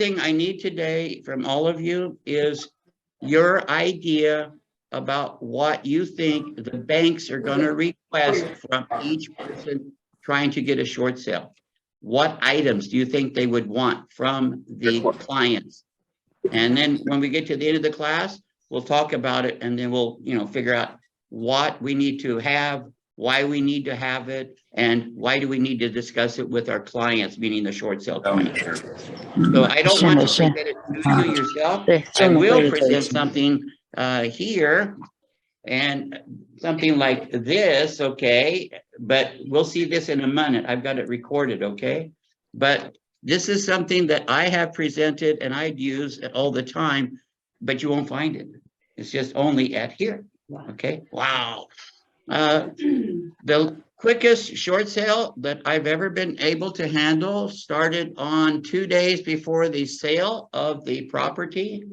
thing I need today from all of you is your idea about what you think the banks are going to request from each person trying to get a short sale. What items do you think they would want from the clients? And then when we get to the end of the class, we'll talk about it, and then we'll, figure out what we need to have, why we need to have it, and why do we need to discuss it with our clients, meaning the short sale clients. So I don't want to present it to you yourself. I will present something here and something like this, okay? But we'll see this in a minute. I've got it recorded, okay? But this is something that I have presented and I'd use all the time, but you won't find it. It's just only at here, okay? Wow. The quickest short sale that I've ever been able to handle started on 2 days before the sale of the property.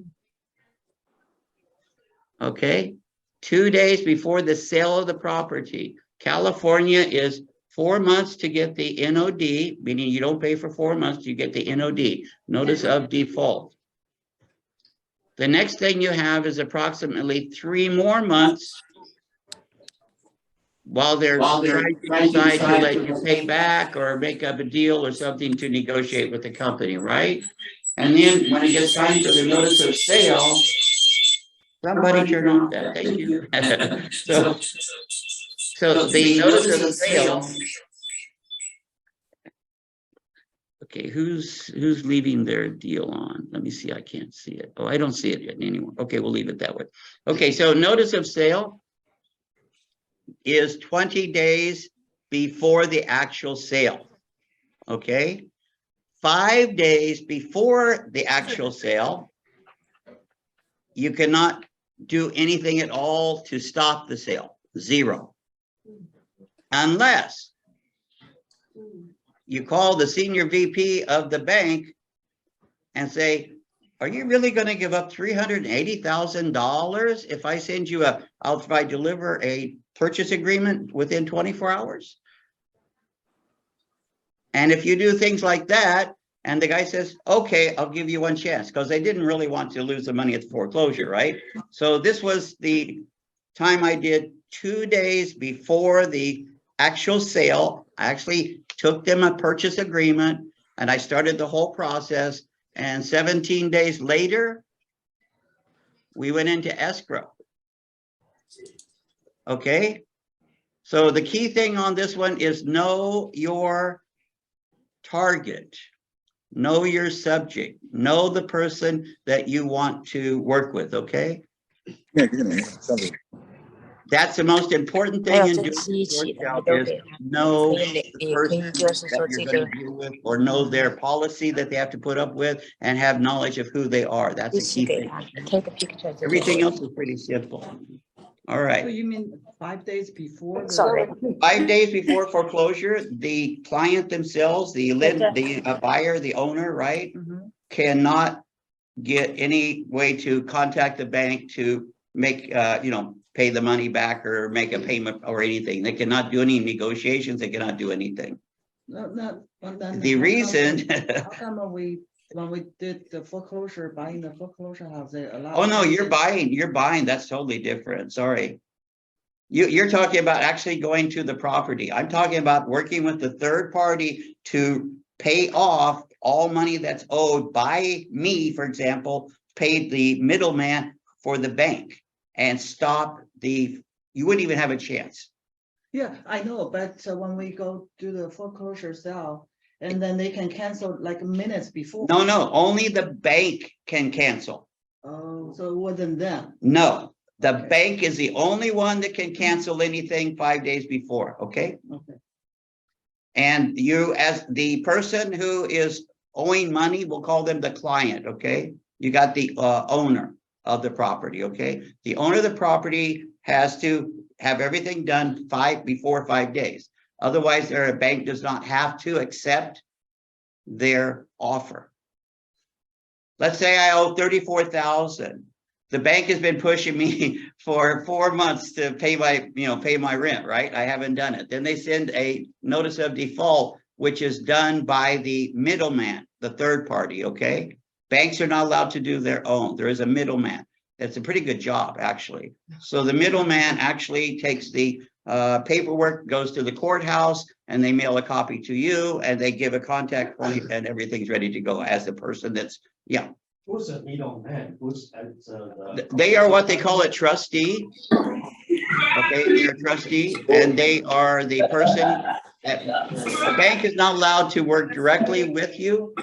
Okay, 2 days before the sale of the property. California is 4 months to get the NOD, meaning you don't pay for 4 months, you get the NOD, notice of default. The next thing you have is approximately 3 more months while they're trying to decide to let you pay back or make up a deal or something to negotiate with the company, right? And then when it gets time for the notice of sale, somebody turn off that, thank you. So the notice of sale. Okay, who's leaving their deal on? Let me see, I can't see it. Oh, I don't see it yet anymore. Okay, we'll leave it that way. Okay, so notice of sale is 20 days before the actual sale. Okay, 5 days before the actual sale, you cannot do anything at all to stop the sale, 0. Unless you call the senior VP of the bank and say, are you really going to give up $380,000 if I send you if I deliver a purchase agreement within 24 hours? And if you do things like that, and the guy says, okay, I'll give you one chance, because they didn't really want to lose the money at the foreclosure, right? So this was the time I did 2 days before the actual sale. I actually took them a purchase agreement and I started the whole process. And 17 days later, we went into escrow. Okay. So the key thing on this one is know your target, know your subject, know the person that you want to work with. Okay. That's the most important thing in doing short sale is know the person that you're going to deal with, or know their policy that they have to put up with, and have knowledge of who they are. That's a key thing. Everything else is pretty simple. All right. So you mean 5 days before? Sorry. 5 days before foreclosure, the client themselves, the buyer, the owner, right, cannot get any way to contact the bank to make, pay the money back or make a payment or anything. They cannot do any negotiations. They cannot do anything. The reason. How come when we did the foreclosure, buying the foreclosure house, they allowed? Oh no, you're buying. That's totally different. Sorry. You're talking about actually going to the property. I'm talking about working with the third party to pay off all money that's owed by me, for example, paid the middleman for the bank, and stop you wouldn't even have a chance. Yeah, I know, but when we go do the foreclosure sale, and then they can cancel like minutes before. No, only the bank can cancel. Oh, so it wasn't them. No, the bank is the only one that can cancel anything 5 days before. Okay. Okay. And you, as the person who is owing money, we'll call them the client. Okay. You got the owner of the property. Okay. The owner of the property has to have everything done before 5 days. Otherwise, their bank does not have to accept their offer. Let's say I owe $34,000. The bank has been pushing me for 4 months to pay my rent, right? I haven't done it. Then they send a notice of default, which is done by the middleman, the third party, okay? Banks are not allowed to do their own. There is a middleman. It's a pretty good job, actually. So the middleman actually takes the paperwork, goes to the courthouse, and they mail a copy to you, and they give a contact point, and everything's ready to go as the person that's, yeah. Who's the middleman? Who's They are what they call a trustee. Okay, they're a trustee, and they are the person that the bank is not allowed to work directly with you.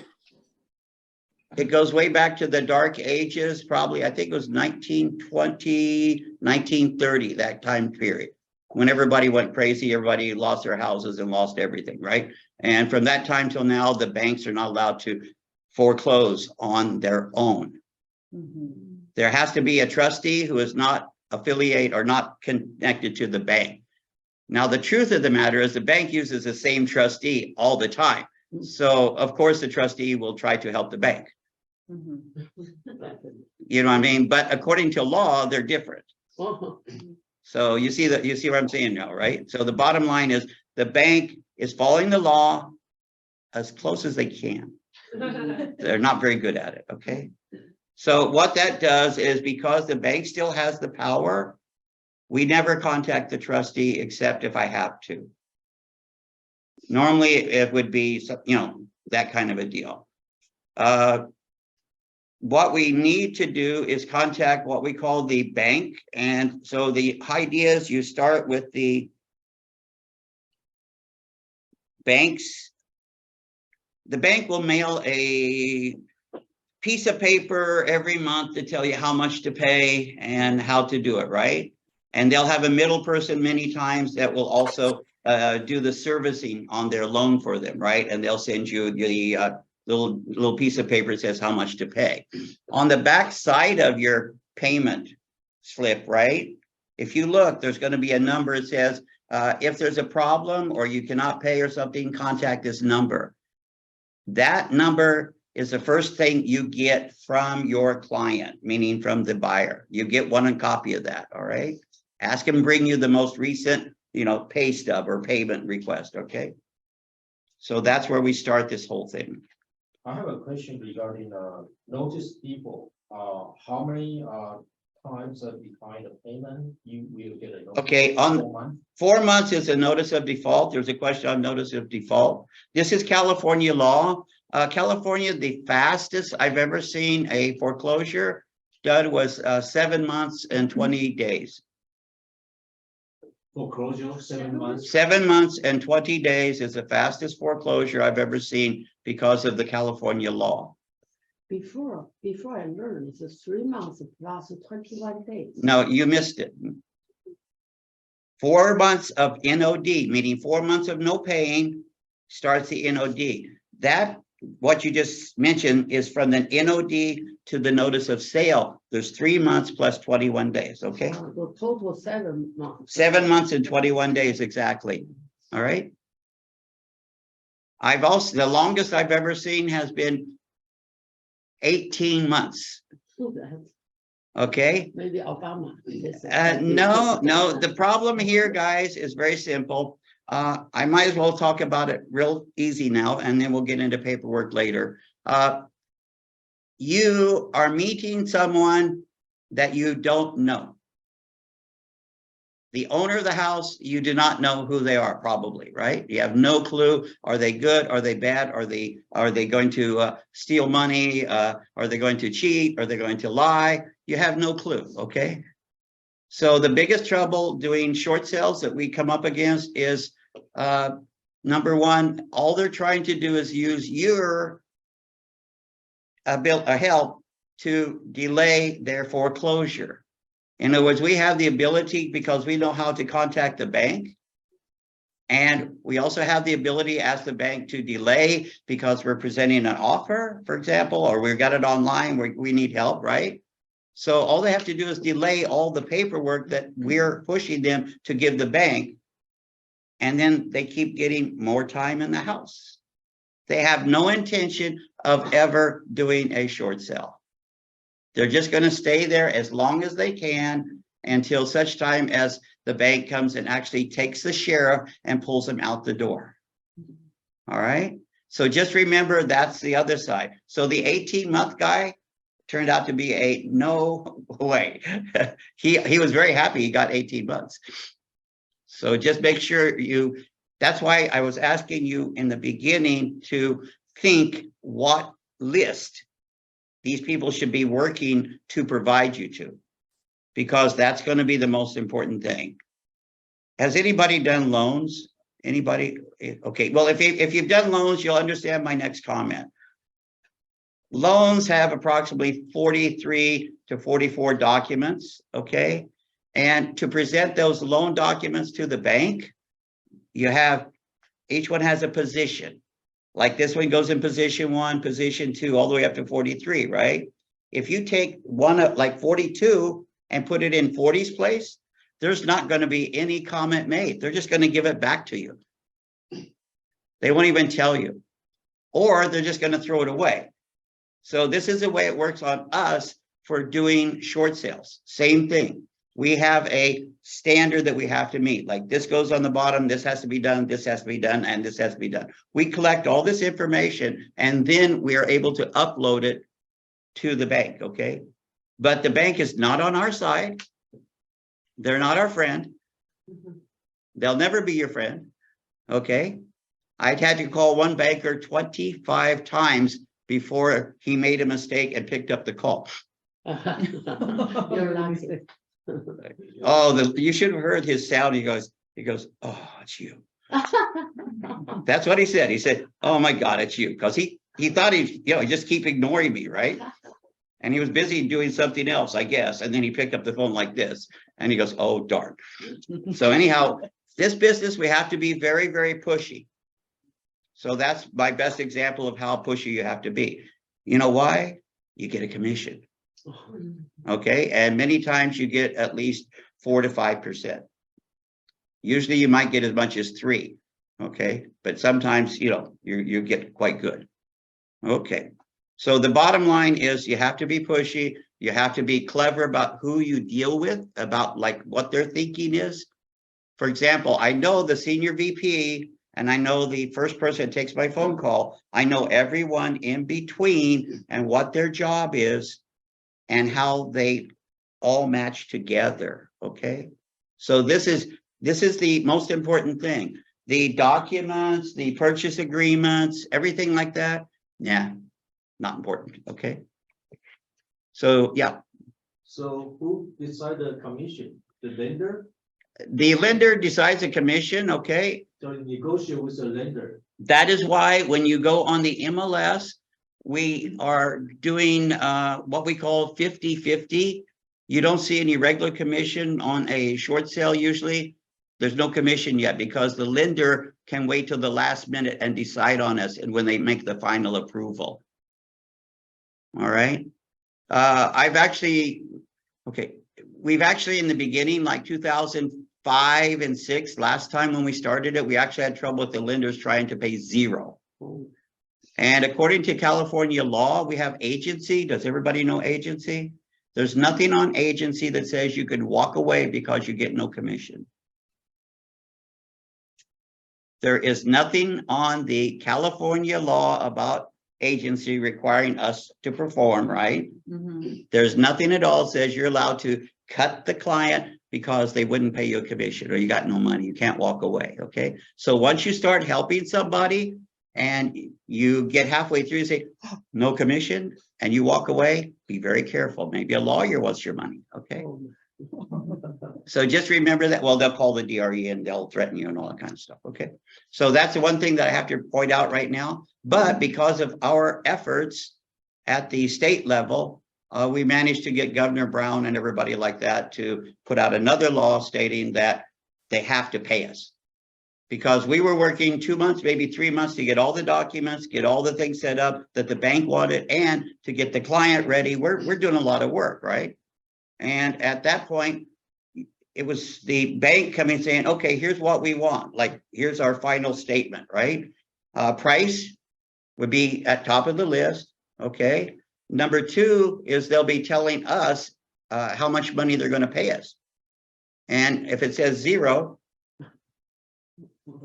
It goes way back to the dark ages, probably, I think it was 1920, 1930, that time period. When everybody went crazy, everybody lost their houses and lost everything, right? And from that time till now, the banks are not allowed to foreclose on their own. There has to be a trustee who is not affiliated or not connected to the bank. Now, the truth of the matter is the bank uses the same trustee all the time. So of course, the trustee will try to help the bank. You know what I mean? But according to law, they're different. So you see what I'm saying now, right? So the bottom line is the bank is following the law as close as they can. They're not very good at it, okay? So what that does is, because the bank still has the power, we never contact the trustee except if I have to. Normally it would be, you know, that kind of a deal. What we need to do is contact what we call the bank. And so the idea is you start with the banks. The bank will mail a piece of paper every month to tell you how much to pay and how to do it, right? And they'll have a middle person many times that will also do the servicing on their loan for them, right? And they'll send you the little piece of paper that says how much to pay. On the back side of your payment slip, right? If you look, there's going to be a number that says, if there's a problem or you cannot pay or something, contact this number. That number is the first thing you get from your client, meaning from the buyer. You get one copy of that, all right? Ask him to bring you the most recent, you know, pay stub or payment request, okay? So that's where we start this whole thing. I have a question regarding notice default. How many times behind the payment you will get a notice? Okay, on 4 months is a notice of default. There's a question on notice of default. This is California law. California, the fastest I've ever seen a foreclosure done was 7 months and 20 days. Foreclosure, 7 months? 7 months and 20 days is the fastest foreclosure I've ever seen because of the California law. Before I learned, it's 3 months plus 21 days. No, you missed it. 4 months of NOD, meaning 4 months of no paying, starts the NOD. That, what you just mentioned, is from the NOD to the notice of sale. There's 3 months plus 21 days, okay? The total 7 months. 7 months and 21 days, exactly. All right. I've also, the longest I've ever seen has been 18 months. Okay. Maybe Obama. No, the problem here, guys, is very simple. I might as well talk about it real easy now, and then we'll get into paperwork later. You are meeting someone that you don't know. The owner of the house, you do not know who they are, probably, right? You have no clue. Are they good? Are they bad? Are they going to steal money? Are they going to cheat? Are they going to lie? You have no clue, okay? So the biggest trouble doing short sales that we come up against is, number one, all they're trying to do is use your help to delay their foreclosure. In other words, we have the ability, because we know how to contact the bank, and we also have the ability to ask the bank to delay because we're presenting an offer, for example, or we've got it online where we need help, right? So all they have to do is delay all the paperwork that we're pushing them to give the bank, and then they keep getting more time in the house. They have no intention of ever doing a short sale. They're just going to stay there as long as they can until such time as the bank comes and actually takes the sheriff and pulls them out the door. All right. So just remember, that's the other side. So the 18-month guy turned out to be a no way. He was very happy he got 18 months. So just make sure that's why I was asking you in the beginning to think what list these people should be working to provide you to, because that's going to be the most important thing. Has anybody done loans? Anybody? Okay, well, if you've done loans, you'll understand my next comment. Loans have approximately 43 to 44 documents, okay? And to present those loan documents to the bank, each one has a position. Like this one goes in position 1, position 2, all the way up to 43, right? If you take one of like 42 and put it in 40's place, there's not going to be any comment made. They're just going to give it back to you. They won't even tell you, or they're just going to throw it away. So this is the way it works on us for doing short sales. Same thing. We have a standard that we have to meet. Like this goes on the bottom, this has to be done, this has to be done, and this has to be done. We collect all this information and then we are able to upload it to the bank, okay? But the bank is not on our side. They're not our friend. They'll never be your friend, okay? I'd had to call one banker 25 times before he made a mistake and picked up the call. You're lucky. Oh, you should have heard his sound. He goes, oh, it's you. That's what he said. He said, oh my God, it's you. Because he thought he just keep ignoring me, right? And he was busy doing something else, I guess. And then he picked up the phone like this and he goes, oh, darn. So anyhow, this business, we have to be very, very pushy. So that's my best example of how pushy you have to be. You know why? You get a commission. Okay. And many times you get at least 4 to 5%. Usually you might get as much as 3. Okay. But sometimes, you get quite good. Okay. So the bottom line is you have to be pushy. You have to be clever about who you deal with, about like what their thinking is. For example, I know the senior VP and I know the first person that takes my phone call. I know everyone in between and what their job is and how they all match together, okay? So this is the most important thing. The documents, the purchase agreements, everything like that, yeah, not important, okay? So, yeah. So who decides the commission? The lender? The lender decides a commission, okay? So you negotiate with the lender. That is why when you go on the MLS, we are doing what we call 50-50. You don't see any regular commission on a short sale usually. There's no commission yet because the lender can wait till the last minute and decide on us and when they make the final approval. All right. We've actually in the beginning, like 2005 and 6, last time when we started it, we actually had trouble with the lenders trying to pay 0. And according to California law, we have agency. Does everybody know agency? There's nothing on agency that says you can walk away because you get no commission. There is nothing on the California law about agency requiring us to perform, right? There's nothing at all that says you're allowed to cut the client because they wouldn't pay you a commission or you got no money. You can't walk away, okay? So once you start helping somebody and you get halfway through and say, oh, no commission, and you walk away, be very careful. Maybe a lawyer wants your money, okay? So just remember that. Well, they'll call the DRE and they'll threaten you and all that kind of stuff, okay? So that's the one thing that I have to point out right now. But because of our efforts at the state level, we managed to get Governor Brown and everybody like that to put out another law stating that they have to pay us. Because we were working 2 months, maybe 3 months to get all the documents, get all the things set up that the bank wanted, and to get the client ready. We're doing a lot of work, right? And at that point, it was the bank coming saying, okay, here's what we want. Like, here's our final statement, right? Price would be at top of the list, okay? Number 2 is they'll be telling us how much money they're going to pay us. And if it says 0,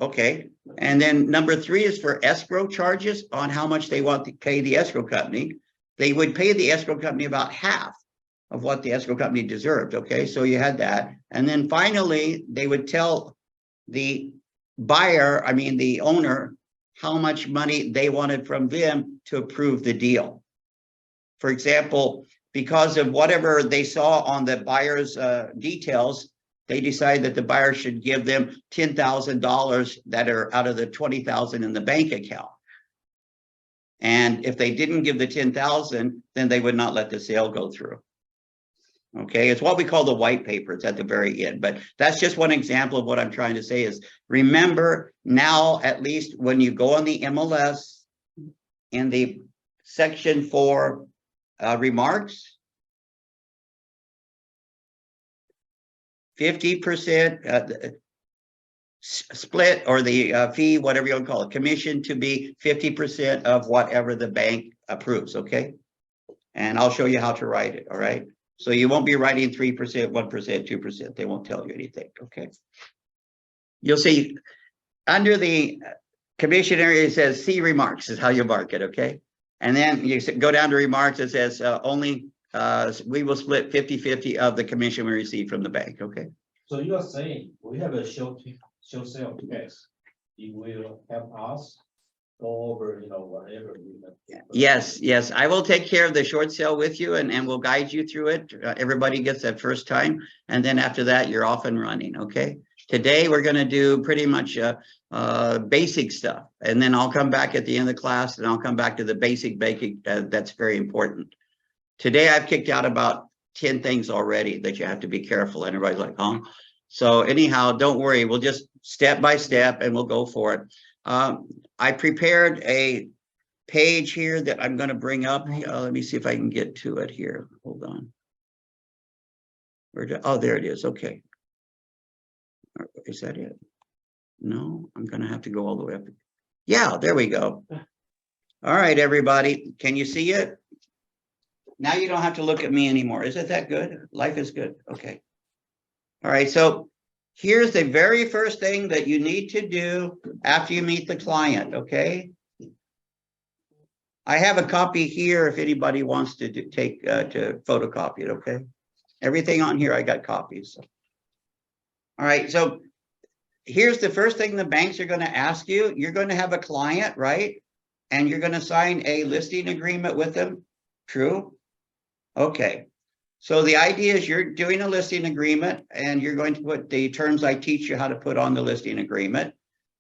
Okay, and then number 3 is for escrow charges on how much they want to pay the escrow company. They would pay the escrow company about half of what the escrow company deserved, okay? So you had that. And then finally, they would tell the buyer, I mean, the owner, how much money they wanted from them to approve the deal. For example, because of whatever they saw on the buyer's details, they decided that the buyer should give them $10,000 that are out of the $20,000 in the bank account. And if they didn't give the 10,000, then they would not let the sale go through. Okay, it's what we call the white paper. It's at the very end, but that's just one example of what I'm trying to say is remember now, at least when you go on the MLS in the section 4 remarks, 50% split or the fee, whatever you want to call it, commission to be 50% of whatever the bank approves, okay? And I'll show you how to write it, all right? So you won't be writing 3%, 1%, 2%. They won't tell you anything, okay? You'll see under the commission area, it says see remarks is how you mark it, okay? And then you go down to remarks, it says only we will split 50-50 of the commission we receive from the bank, okay? So you are saying we have a short sale case. It will help us go over, whatever we have. Yes, I will take care of the short sale with you and we'll guide you through it. Everybody gets that first time. And then after that, you're off and running, okay? Today, we're gonna do pretty much basic stuff. And then I'll come back at the end of the class and I'll come back to the basic that's very important. Today, I've kicked out about 10 things already that you have to be careful. And everybody's like, huh? So anyhow, don't worry. We'll just step by step and we'll go for it. I prepared a page here that I'm going to bring up. Let me see if I can get to it here. Hold on. Oh, there it is. Okay. Is that it? No, I'm going to have to go all the way up. Yeah, there we go. All right, everybody. Can you see it? Now you don't have to look at me anymore. Is it that good? Life is good. Okay. All right. So here's the very first thing that you need to do after you meet the client. Okay. I have a copy here if anybody wants to take to photocopy it. Okay. Everything on here, I got copies. So. All right. So here's the first thing the banks are going to ask you. You're going to have a client, right? And you're going to sign a listing agreement with them. True. Okay. So the idea is you're doing a listing agreement and you're going to put the terms I teach you how to put on the listing agreement.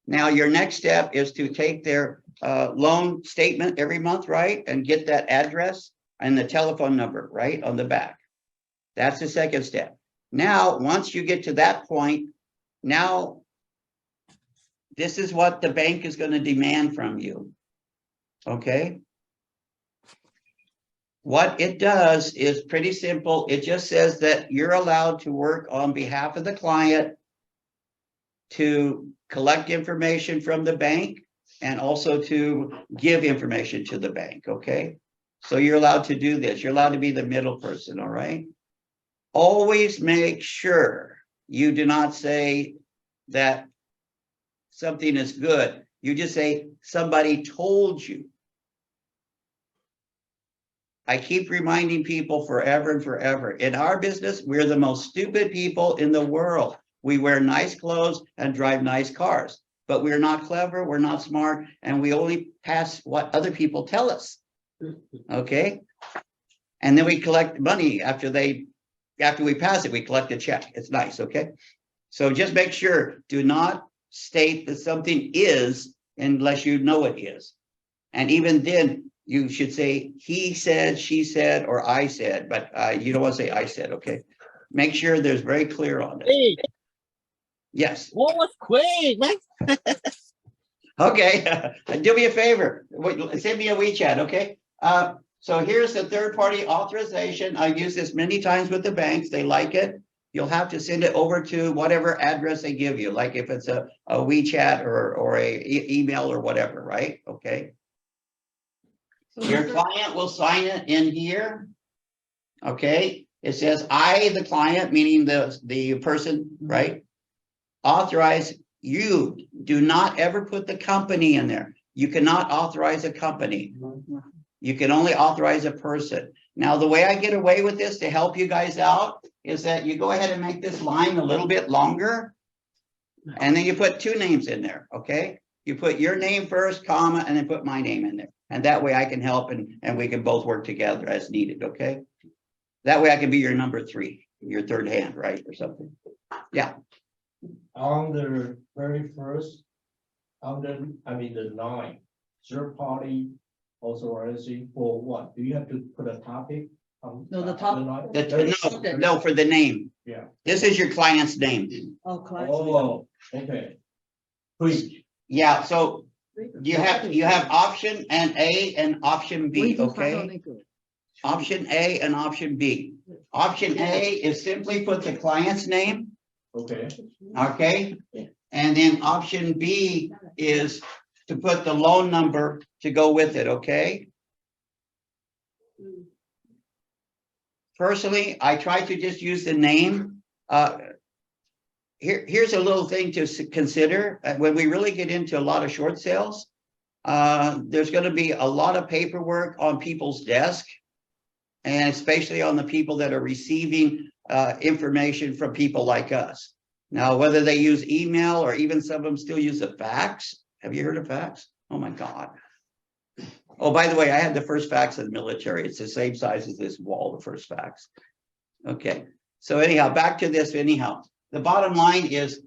Now, your next step is to take their loan statement every month, right? And get that address and the telephone number, right? On the back. That's the second step. Now, once you get to that point, now this is what the bank is going to demand from you. Okay. What it does is pretty simple. It just says that you're allowed to work on behalf of the client to collect information from the bank and also to give information to the bank, okay? So you're allowed to do this. You're allowed to be the middle person, all right? Always make sure you do not say that something is good. You just say somebody told you. I keep reminding people forever and forever. In our business, we're the most stupid people in the world. We wear nice clothes and drive nice cars, but we're not clever, we're not smart, and we only pass what other people tell us. Okay? And then we collect money after we pass it, we collect a check. It's nice, okay? So just make sure, do not state that something is unless you know it is. And even then, you should say, he said, she said, or I said, but you don't want to say I said, okay? Make sure there's very clear on it. Hey, Yes. what was quick, man? Okay, do me a favor. Send me a WeChat, okay? So here's the third-party authorization. I've used this many times with the banks. They like it. You'll have to send it over to whatever address they give you, like if it's a WeChat or a email or whatever, right? Okay. Your client will sign it in here. Okay. It says, I, the client, meaning the person, right? Authorize you do not ever put the company in there. You cannot authorize a company. You can only authorize a person. Now, the way I get away with this to help you guys out is that you go ahead and make this line a little bit longer. And then you put two names in there, okay? You put your name first, comma, and then put my name in there. And that way I can help and we can both work together as needed, okay? That way I can be your number 3, your third hand, right, or something. Yeah, On the 31st, the 9, third party authorization for what? Do you have to put a topic? No, the top- no, for the name. Yeah. This is your client's name. Oh, client. Oh, okay. Please. Yeah, so you have option and A and option B, okay? Option A and option B. Option A is simply put the client's name, Okay. okay? And then option B is to put the loan number to go with it, okay? Personally, I try to just use the name. Here's a little thing to consider. When we really get into a lot of short sales, there's going to be a lot of paperwork on people's desk, and especially on the people that are receiving information from people like us. Now, whether they use email or even some of them still use a fax. Have you heard of fax? Oh my God. Oh, by the way, I had the first fax in the military. It's the same size as this wall, the first fax. Okay, so anyhow, back to this anyhow. The bottom line is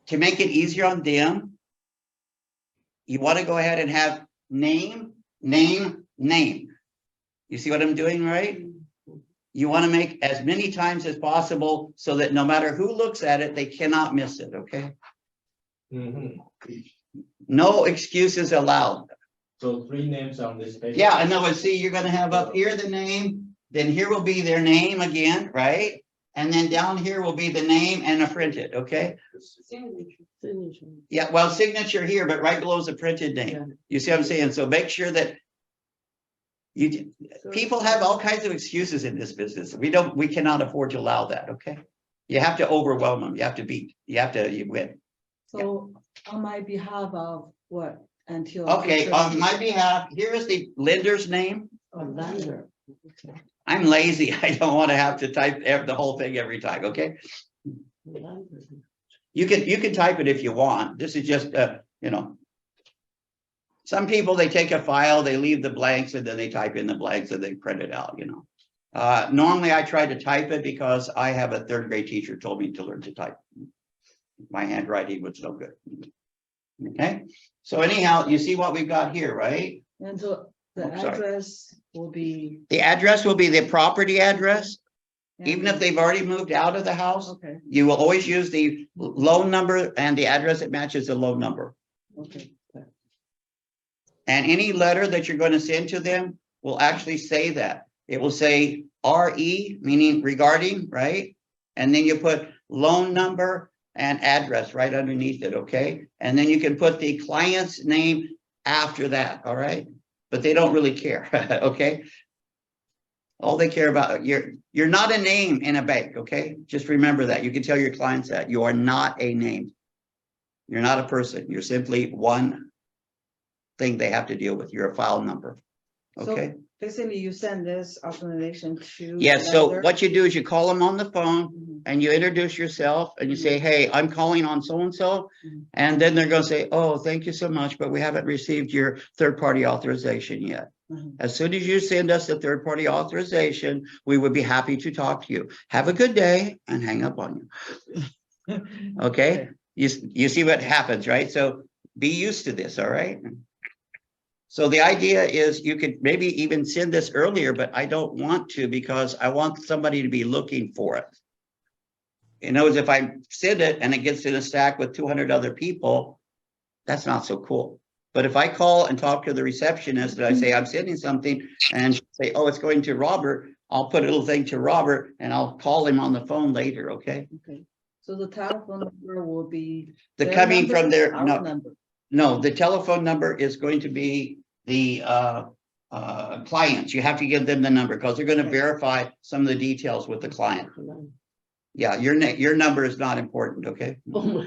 to make it easier on them, you want to go ahead and have name, name, name. You see what I'm doing, right? You want to make as many times as possible so that no matter who looks at it, they cannot miss it, okay? Mhm. No excuses allowed. So 3 names on this page. Yeah, I know, and see, you're gonna have up here the name, then here will be their name again, right? And then down here will be the name and a printed, okay? Signature. Yeah, well, signature here, but right below is a printed name. You see what I'm saying? So make sure that people have all kinds of excuses in this business. We cannot afford to allow that, okay? You have to overwhelm them. You have to you win. So on my behalf of what, until. Okay, on my behalf, here is the lender's name. A lender. I'm lazy. I don't want to have to type the whole thing every time, okay? Lender. You can type it if you want. This is just, some people, they take a file, they leave the blanks, and then they type in the blanks and they print it out, Normally I try to type it because I have a 3rd grade teacher told me to learn to type. My handwriting was no good. Okay, so anyhow, you see what we've got here, right? And so the Oh, sorry. address will be. The address will be the property address. Even if they've already moved out of the house, Okay, you will always use the loan number and the address that matches the loan number. okay. And any letter that you're going to send to them will actually say that. It will say RE, meaning regarding, right? And then you put loan number and address right underneath it, okay? And then you can put the client's name after that, all right? But they don't really care, okay? All they care about, you're not a name in a bank, okay? Just remember that. You can tell your clients that. You are not a name. You're not a person. You're simply one thing they have to deal with. You're a file number, okay? So basically you send this authorization to. Yes, so lender. what you do is you call them on the phone Mhm. and you introduce yourself and you say, hey, I'm calling on so-and-so. Mhm. And then they're gonna say, oh, thank you so much, but we haven't received your third-party authorization yet. Mhm. As soon as you send us the third-party authorization, we would be happy to talk to you. Have a good day and hang up on you. Okay? You see what happens, right? So be used to this, all right? So the idea is you could maybe even send this earlier, but I don't want to because I want somebody to be looking for it. You know, if I send it and it gets in a stack with 200 other people, that's not so cool. But if I call and talk to the receptionist and I say, I'm sending something and say, oh, it's going to Robert, I'll put a little thing to Robert and I'll call him on the phone later, okay? Okay, so the telephone number will be. The their coming number, from their, our no, number. no, the telephone number is going to be the clients. You have to give them the number because they're going to Okay. verify some of the details with the client. Yeah, your number is not important, okay? Oh my,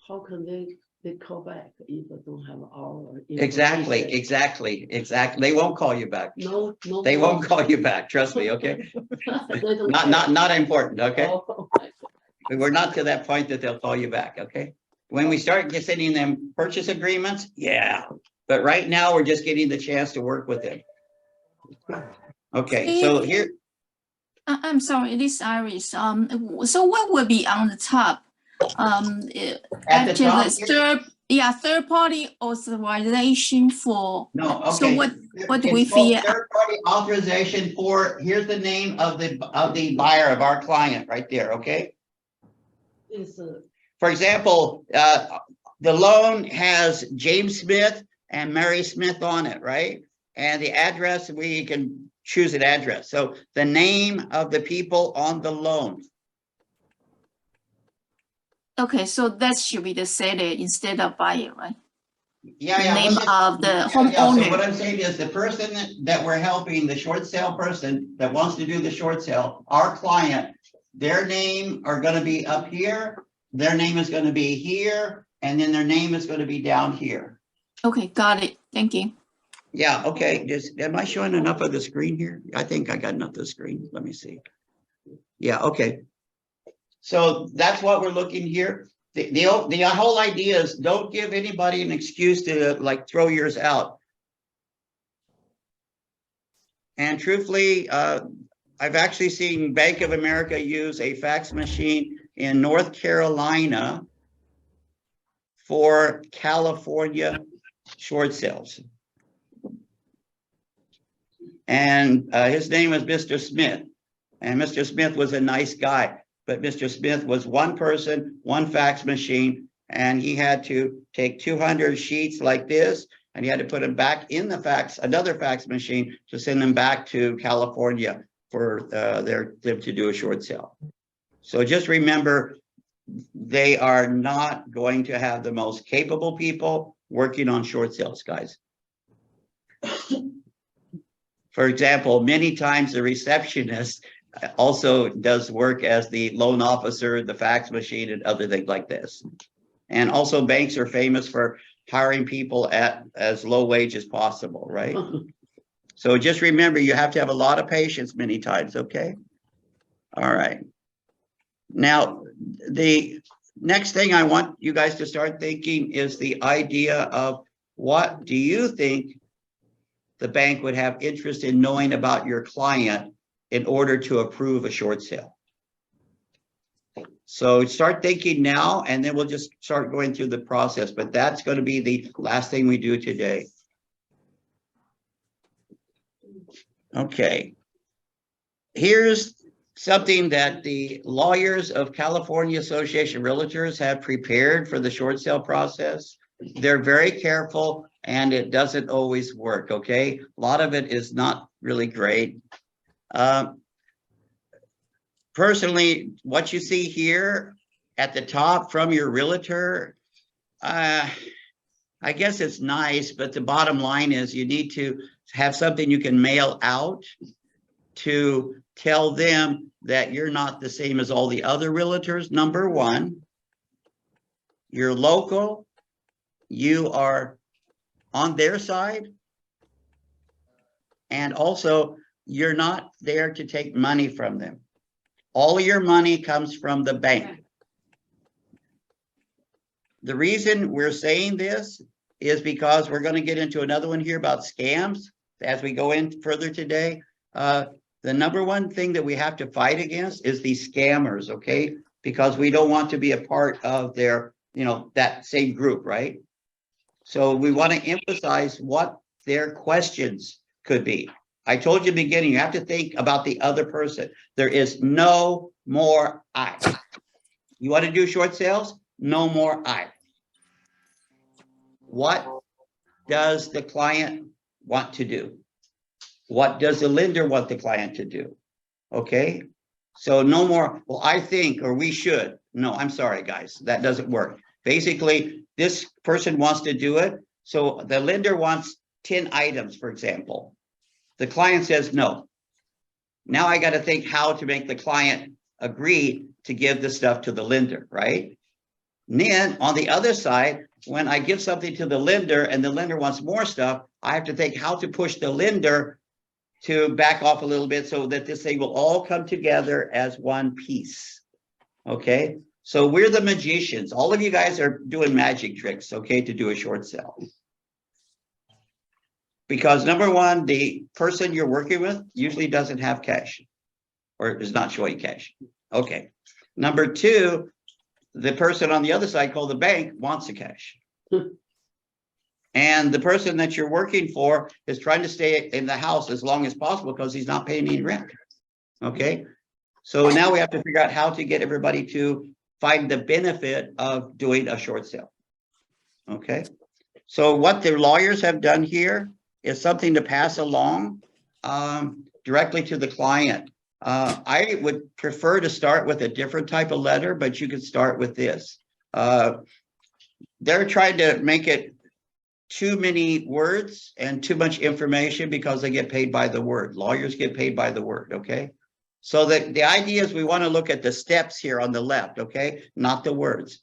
how can they call back if they don't have our? Exactly, information? exactly. They won't call you back. No, no. They won't call you back, trust me, okay? They don't Not important, okay? Oh, my God. We're not to that point that they'll call you back, okay? When we start sending them purchase agreements, yeah. But right now, we're just getting the chance to work with them. Okay, so here, I'm sorry, this is Iris. So what will be on the top? at the After top the here, third party authorization for, no, so okay. what do we It's called feel? third-party authorization for, here's the name of the buyer, of our client, right there, okay? It's For example, the loan has James Smith and Mary Smith on it, right? And the address, we can choose an address. So the name of the people on the loan. Okay, so that should be the seller instead of buyer, right? Yeah, The yeah. name of the So what homeowner. I'm saying is the person that we're helping, the short sale person that wants to do the short sale, our client, their name are gonna be up here, their name is gonna be here, and then their name is gonna be down here. Okay, got it. Thank you. Yeah, okay, am I showing enough of the screen here? I think I got enough of the screen. Let me see. Yeah, okay. So that's what we're looking here. The whole idea is don't give anybody an excuse to like throw yours out. And truthfully, I've actually seen Bank of America use a fax machine in North Carolina for California short sales. And his name was Mr. Smith. And Mr. Smith was a nice guy, but Mr. Smith was one person, one fax machine, and he had to take 200 sheets like this, and he had to put them back in the another fax machine to send them back to California for them to do a short sale. So just remember, they are not going to have the most capable people working on short sales, guys. For example, many times the receptionist also does work as the loan officer, the fax machine, and other things like this. And also banks are famous for hiring people at as low wage as possible, right? So just remember, you have to have a lot of patience many times, okay? All right. Now, the next thing I want you guys to start thinking is the idea of what do you think the bank would have interest in knowing about your client in order to approve a short sale. So start thinking now, and then we'll just start going through the process, but that's going to be the last thing we do today. Okay. Here's something that the lawyers of California Association of Realtors have prepared for the short sale process. They're very careful, and it doesn't always work, okay? A lot of it is not really great. Personally, what you see here at the top from your realtor, I guess it's nice, but the bottom line is you need to have something you can mail out to tell them that you're not the same as all the other realtors. Number one, you're local, you are on their side, and also you're not there to take money from them. All your money comes from the bank. The reason we're saying this is because we're going to get into another one here about scams as we go in further today. The number one thing that we have to fight against is these scammers, okay? Because we don't want to be a part of their, that same group, right? So we want to emphasize what their questions could be. I told you in the beginning, you have to think about the other person. There is no more I. You want to do short sales? No more I. What does the client want to do? What does the lender want the client to do? Okay, so no more, well, I think, or we should. No, I'm sorry, guys, that doesn't work. Basically, this person wants to do it. So the lender wants 10 items, for example. The client says no. Now I got to think how to make the client agree to give the stuff to the lender, right? And then on the other side, when I give something to the lender and the lender wants more stuff, I have to think how to push the lender to back off a little bit so that this thing will all come together as one piece. Okay, so we're the magicians. All of you guys are doing magic tricks, okay, to do a short sale. Because number one, the person you're working with usually doesn't have cash or is not showing cash. Okay. Number two, the person on the other side called the bank wants the cash. And the person that you're working for is trying to stay in the house as long as possible because he's not paying any rent. Okay. So now we have to figure out how to get everybody to find the benefit of doing a short sale. Okay. So what the lawyers have done here is something to pass along directly to the client. I would prefer to start with a different type of letter, but you could start with this. They're trying to make it too many words and too much information because they get paid by the word. Lawyers get paid by the word, okay? So the idea is we want to look at the steps here on the left, okay? Not the words.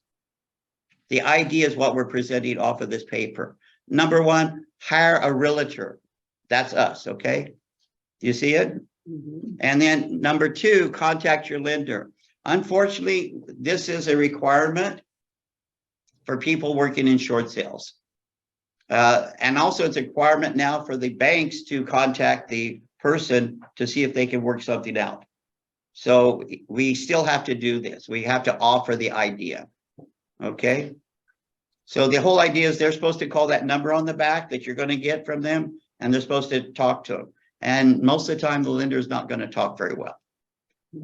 The idea is what we're presenting off of this paper. Number one, hire a realtor. That's us, okay? Do you see it? Mhm. And then number two, contact your lender. Unfortunately, this is a requirement for people working in short sales. And also it's a requirement now for the banks to contact the person to see if they can work something out. So we still have to do this. We have to offer the idea. Okay. So the whole idea is they're supposed to call that number on the back that you're going to get from them, and they're supposed to talk to them. And most of the time, the lender is not going to talk very well.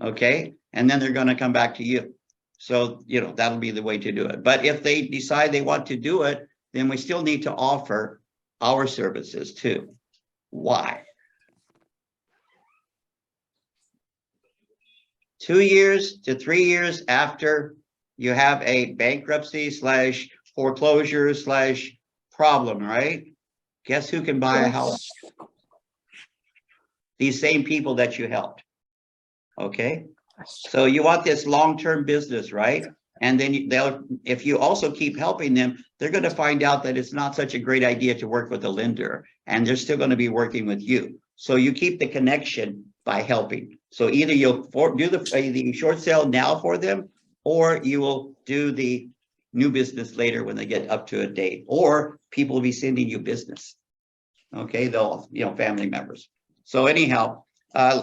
Okay. And then they're going to come back to you. So, you know, that'll be the way to do it. But if they decide they want to do it, then we still need to offer our services too. Why? 2 years to 3 years after you have a bankruptcy / foreclosure / problem, right? Guess who can buy a house? These same people that you helped. Okay. So you want this long-term business, right? And then they'll, if you also keep helping them, they're going to find out that it's not such a great idea to work with a lender, and they're still going to be working with you. So you keep the connection by helping. So either you'll do the short sale now for them, or you will do the new business later when they get up to a date, or people will be sending you business. Okay, they'll, you know, family members. So anyhow,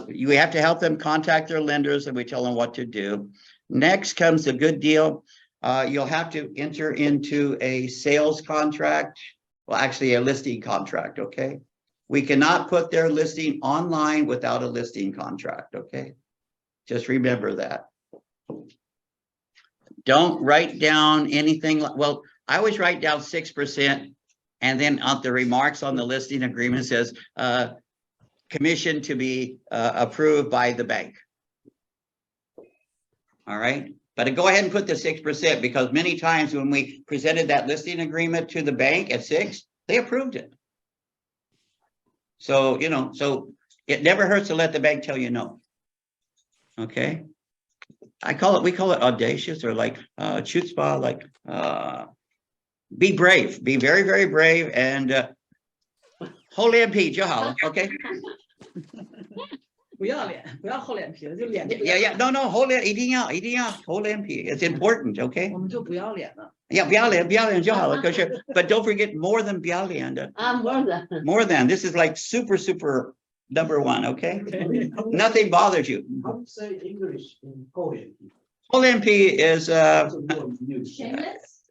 you have to help them contact their lenders, and we tell them what to do. Next comes the good deal. You'll have to enter into a sales contract. Well, actually a listing contract, okay? We cannot put their listing online without a listing contract, okay? Just remember that. Don't write down anything, well, I always write down 6%, and then on the remarks on the listing agreement says, commission to be approved by the bank. All right, but go ahead and put the 6%, because many times when we presented that listing agreement to the bank at 6, they approved it. So, you know, so it never hurts to let the bank tell you no. Okay. We call it audacious, or like chutzpah, like be brave, be very, very brave, and hold MP, Johala, okay? 不要脸，不要厚脸皮了，就脸就不要 Yeah, yeah, no, hold it, 一定要 hold MP. It's important, okay? 我们就不要脸了。 Yeah, 不要脸就好了，可是 but don't forget more than 不要脸的 more than, this is like super number one, okay? Nothing bothers you. How to say English in Korean? Hold MP is Shameless?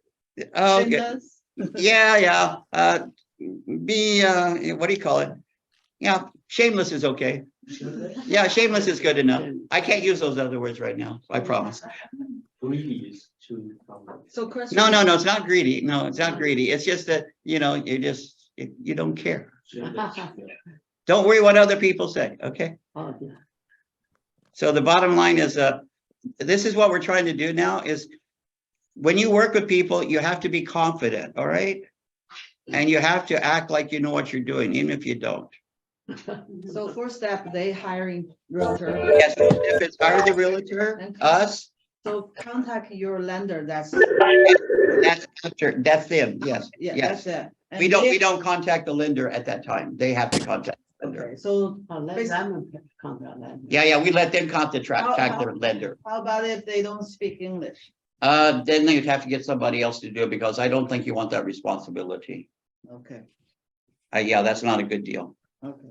okay. Shameless. Yeah. Be what do you call it? Yeah, shameless is okay. Yeah, shameless is good enough. I can't use those other words right now, I promise. Greedy is too common. So Chris. No, it's not greedy. No, it's not greedy. It's just that, you know, you don't care. Don't worry what other people say, okay? So the bottom line is, this is what we're trying to do now is when you work with people, you have to be confident, all right? And you have to act like you know what you're doing, even if you don't. So first step, they hiring realtor. Yes, if it's hire the realtor, us, So contact your lender, that's, that's after, that's them, yes, yeah, yes. that's it. We And don't, they- we don't contact the lender at that time. They have to contact the lender. Okay, so Let them contact them. Yeah, we let them contact How- their lender. how about if they don't speak English? Then you'd have to get somebody else to do it because I don't think you want that responsibility. Okay, Yeah, that's not a good deal okay.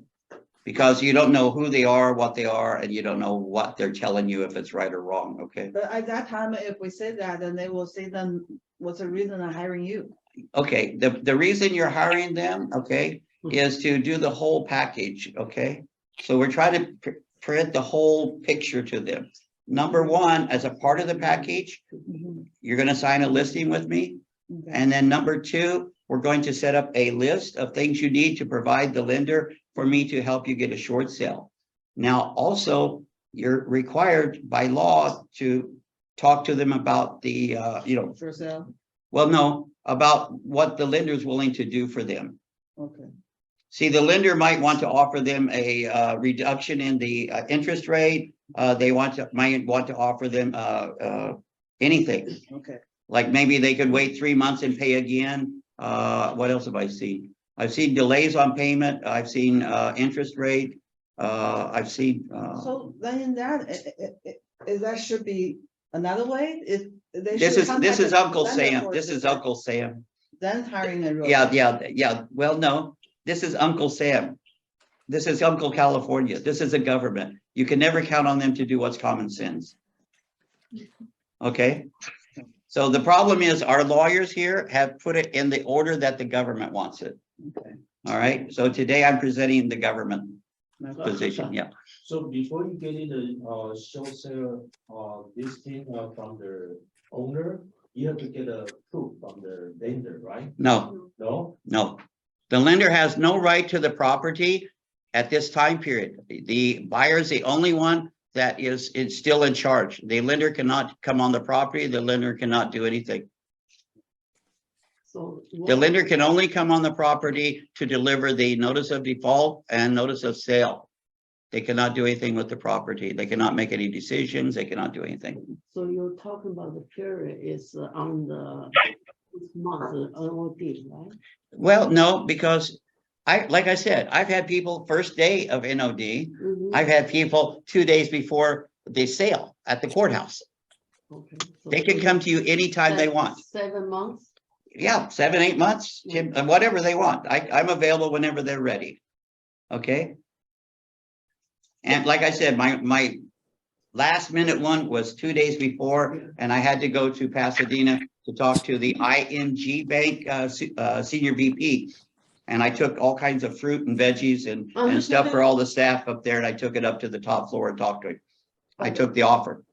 because you don't know who they are, what they are, and you don't know what they're telling you if it's right or wrong, okay? But at that time, if we say that, then they will say, then what's the reason of hiring you? Okay, the reason you're hiring them, okay, is to do the whole package, okay? So we're trying to print the whole picture to them. Number one, as a part of the package, Mhm, you're gonna sign a listing with me. okay. And then number two, we're going to set up a list of things you need to provide the lender for me to help you get a short sale. Now, also, you're required by law to talk to them about the, For sale, well, no, about what the lender's willing to do for them. okay. See, the lender might want to offer them a reduction in the interest rate. They might want to offer them anything. Okay, Like maybe they could wait 3 months and pay again. What else have I seen? I've seen delays on payment. I've seen interest rate. I've seen. so then in that, that should be another way, they This should is contact the Uncle lender Sam. first, This is Uncle Sam. Then hiring a realtor. Yeah. Well, no, this is Uncle Sam. This is Uncle California. This is a government. You can never count on them to do what's common sense. Okay? So the problem is our lawyers here have put it in the order that the government wants it. Okay. All right? So today I'm presenting the government Okay. position, yeah. So before you get in the short sale listing from the owner, you have to get a proof from the lender, right? No, No? no. The lender has no right to the property at this time period. The buyer is the only one that is still in charge. The lender cannot come on the property. The lender cannot do anything. So. The lender can only come on the property to deliver the notice of default and notice of sale. They cannot do anything with the property. They cannot make any decisions. They cannot do anything. So you're talking about the period is on the this month, NOD, right? Well, no, because like I said, I've had people first day of NOD. Mhm, I've had people 2 days before the sale at the courthouse. okay. So They can come to you anytime they want. 7 months? Yeah, 7, 8 months, whatever they want. I'm available whenever they're ready. Okay? And like I said, my last minute one was 2 days before, and I had to go to Pasadena to talk to the ING Bank senior VP. And I took all kinds of fruit and veggies and stuff for all the staff up there, and I took it up to the top floor and talked to him. I took the offer.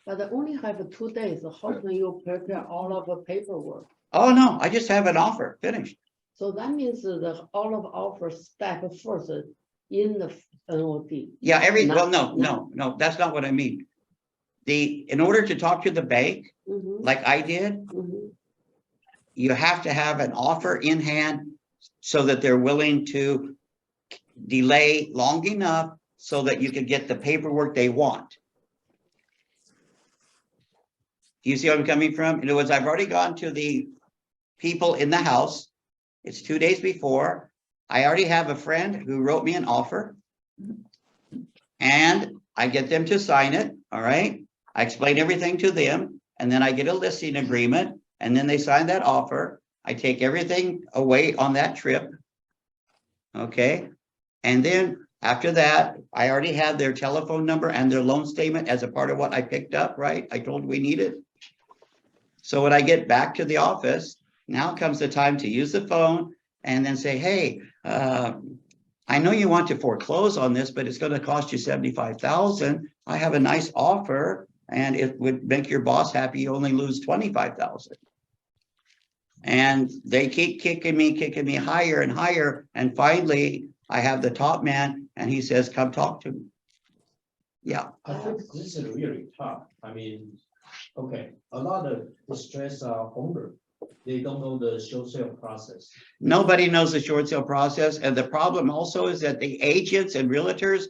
But I only have 2 days. How can you prepare all of the paperwork? Oh, no, I just have an offer, finished. So that means the all of offer step first in the NOD. Yeah, well, No, no, that's not what I mean. In order to talk to the bank, Mhm, like I did, mhm. you have to have an offer in hand so that they're willing to delay long enough so that you can get the paperwork they want. Do you see where I'm coming from? In other words, I've already gone to the people in the house. It's 2 days before. I already have a friend who wrote me an offer. And I get them to sign it, all right? I explain everything to them, and then I get a listing agreement, and then they sign that offer. I take everything away on that trip. Okay, and then after that, I already have their telephone number and their loan statement as a part of what I picked up, right? I told we needed. So when I get back to the office, now comes the time to use the phone and then say, hey, I know you want to foreclose on this, but it's going to cost you $75,000. I have a nice offer and it would make your boss happy. You only lose $25,000. And they keep kicking me higher and higher. And finally, I have the top man and he says, come talk to me. Yeah. I think this is really tough. I mean, okay, a lot of distressed owner, they don't know the short sale process. Nobody knows the short sale process, and the problem also is that the agents and realtors,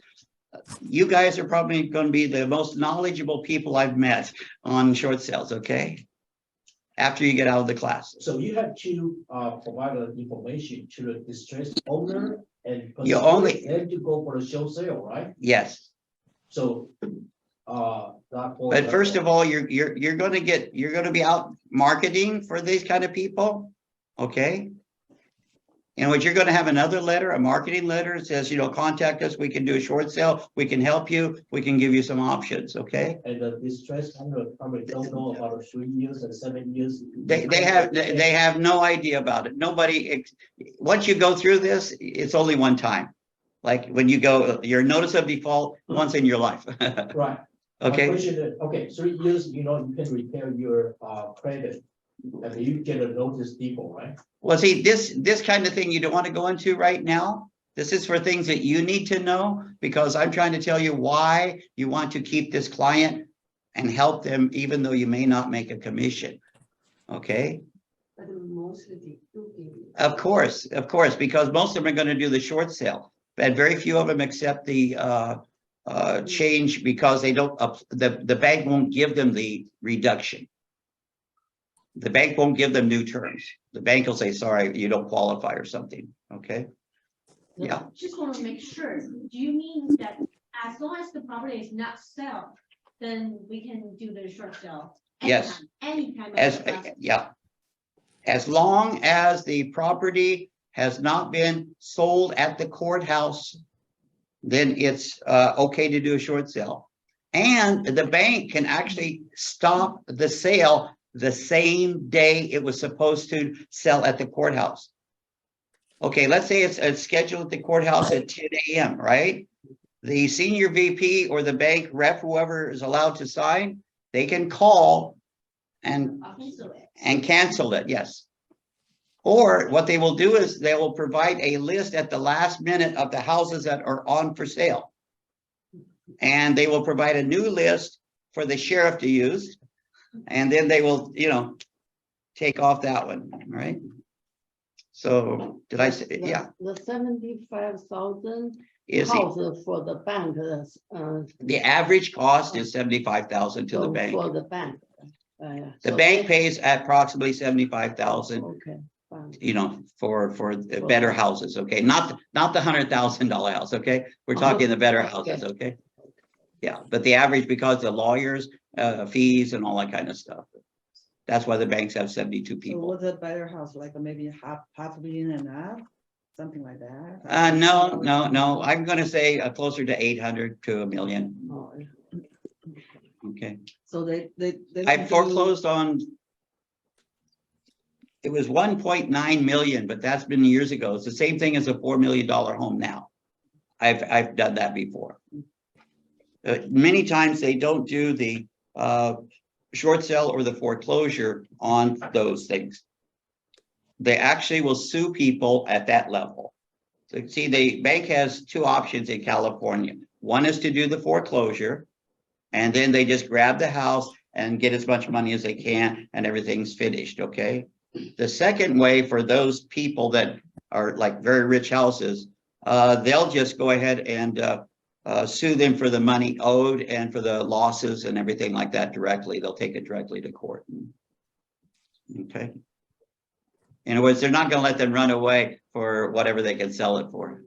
you guys are probably going to be the most knowledgeable people I've met on short sales, okay? After you get out of the class. So you have to provide the information to the distressed owner and You only- persuade them to go for the short sale, right? Yes, So but first of all, you're gonna be out marketing for these kind of people, okay? And what you're gonna have another letter, a marketing letter that says, contact us, we can do a short sale, we can help you, we can give you some options, okay? And the distressed owner probably don't know about the 3 years and 7 years. They have no idea about it. Nobody, once you go through this, it's only one time. Like when you go, your notice of default once in your life, Right. My okay? question is, okay, 3 years, you can repair your credit. And you get a notice default, right? Well, see, this kind of thing you don't want to go into right now. This is for things that you need to know, because I'm trying to tell you why you want to keep this client and help them, even though you may not make a commission. Okay? But mostly they do give you. Of course, because most of them are going to do the short sale, but very few of them accept the change because they don't, the bank won't give them the reduction. The bank won't give them new terms. The bank will say, sorry, you don't qualify or something, okay? Yeah, Just want to make sure, do you mean that as long as the property is not sell, then we can do the short sale? Yes. Anytime. yeah. As long as the property has not been sold at the courthouse, then it's okay to do a short sale. And the bank can actually stop the sale the same day it was supposed to sell at the courthouse. Okay, let's say it's scheduled at the courthouse at 10 a.m., right? The senior VP or the bank rep, whoever is allowed to sign, they can call and cancel it, yes. Or what they will do is they will provide a list at the last minute of the houses that are on for sale. And they will provide a new list for the sheriff to use. And then they will, take off that one, right? So did I say, yeah. The 75,000 Is house for the bank, the average cost is 75,000 to the bank. For the bank. Yeah. The So bank they- pays approximately 75,000, Okay, fine. for the better houses, okay? Not the $100,000 house, okay? We're talking the better houses, okay? Yeah, but the average, because the lawyers, fees and all that kind of stuff. That's why the banks have 72 So people. what's a better house, like maybe half a million and a half, something like that? No, I'm gonna say closer to 800 to $1 million, Oh, okay? So they. I can do- foreclosed on. It was 1.9 million, but that's been years ago. It's the same thing as a $4 million home now. I've done that before. Many times they don't do the short sale or the foreclosure on those things. They actually will sue people at that level. So see, the bank has two options in California. One is to do the foreclosure, and then they just grab the house and get as much money as they can, and everything's finished, okay? The second way, for those people that are like very rich houses, they'll just go ahead and sue them for the money owed and for the losses and everything like that directly. They'll take it directly to court. Okay. In other words, they're not going to let them run away for whatever they can sell it for.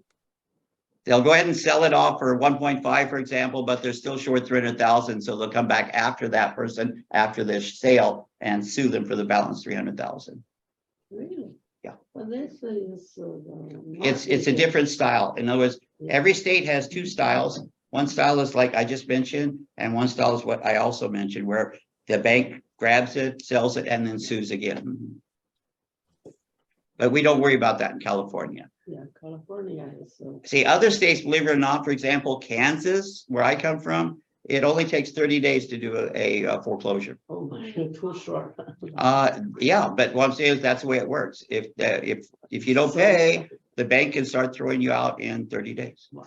They'll go ahead and sell it off for 1.5, for example, but they're still short 300,000. So they'll come back after that person, after the sale, and sue them for the balance 300,000. really? Yeah. But this is. It's a different style. In other words, every state has two styles. One style is like I just mentioned, and one style is what I also mentioned, where the bank grabs it, sells it, and then sues again. But we don't worry about that in California. Yeah, California is. See, other states, believe it or not, for example, Kansas, where I come from, it only takes 30 days to do a foreclosure. Oh my, too short. Yeah, but what I'm saying is that's the way it works. If you don't pay, the bank can start throwing you out in 30 days. Wow.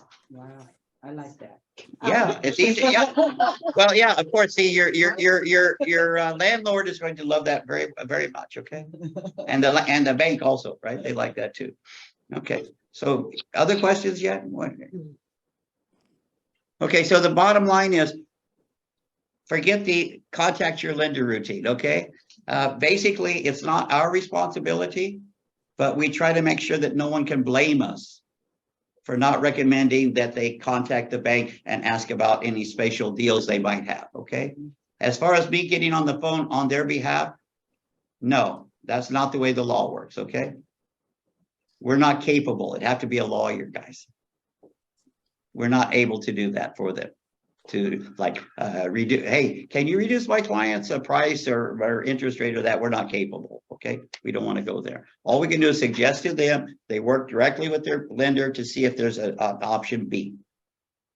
I like that. Yeah, it's easy. Yeah. Well, yeah, of course. See, your landlord is going to love that very, very much. Okay. And the bank also, right? They like that too. Okay. So other questions yet? Okay. So the bottom line is forget the contact your lender routine. Okay. Basically, it's not our responsibility, but we try to make sure that no one can blame us for not recommending that they contact the bank and ask about any special deals they might have, okay? As far as me getting on the phone on their behalf, no, that's not the way the law works, okay? We're not capable. It'd have to be a lawyer, guys. We're not able to do that for them. To like hey, can you reduce my client's price or interest rate or that? We're not capable, okay? We don't want to go there. All we can do is suggest to them, they work directly with their lender to see if there's an option B.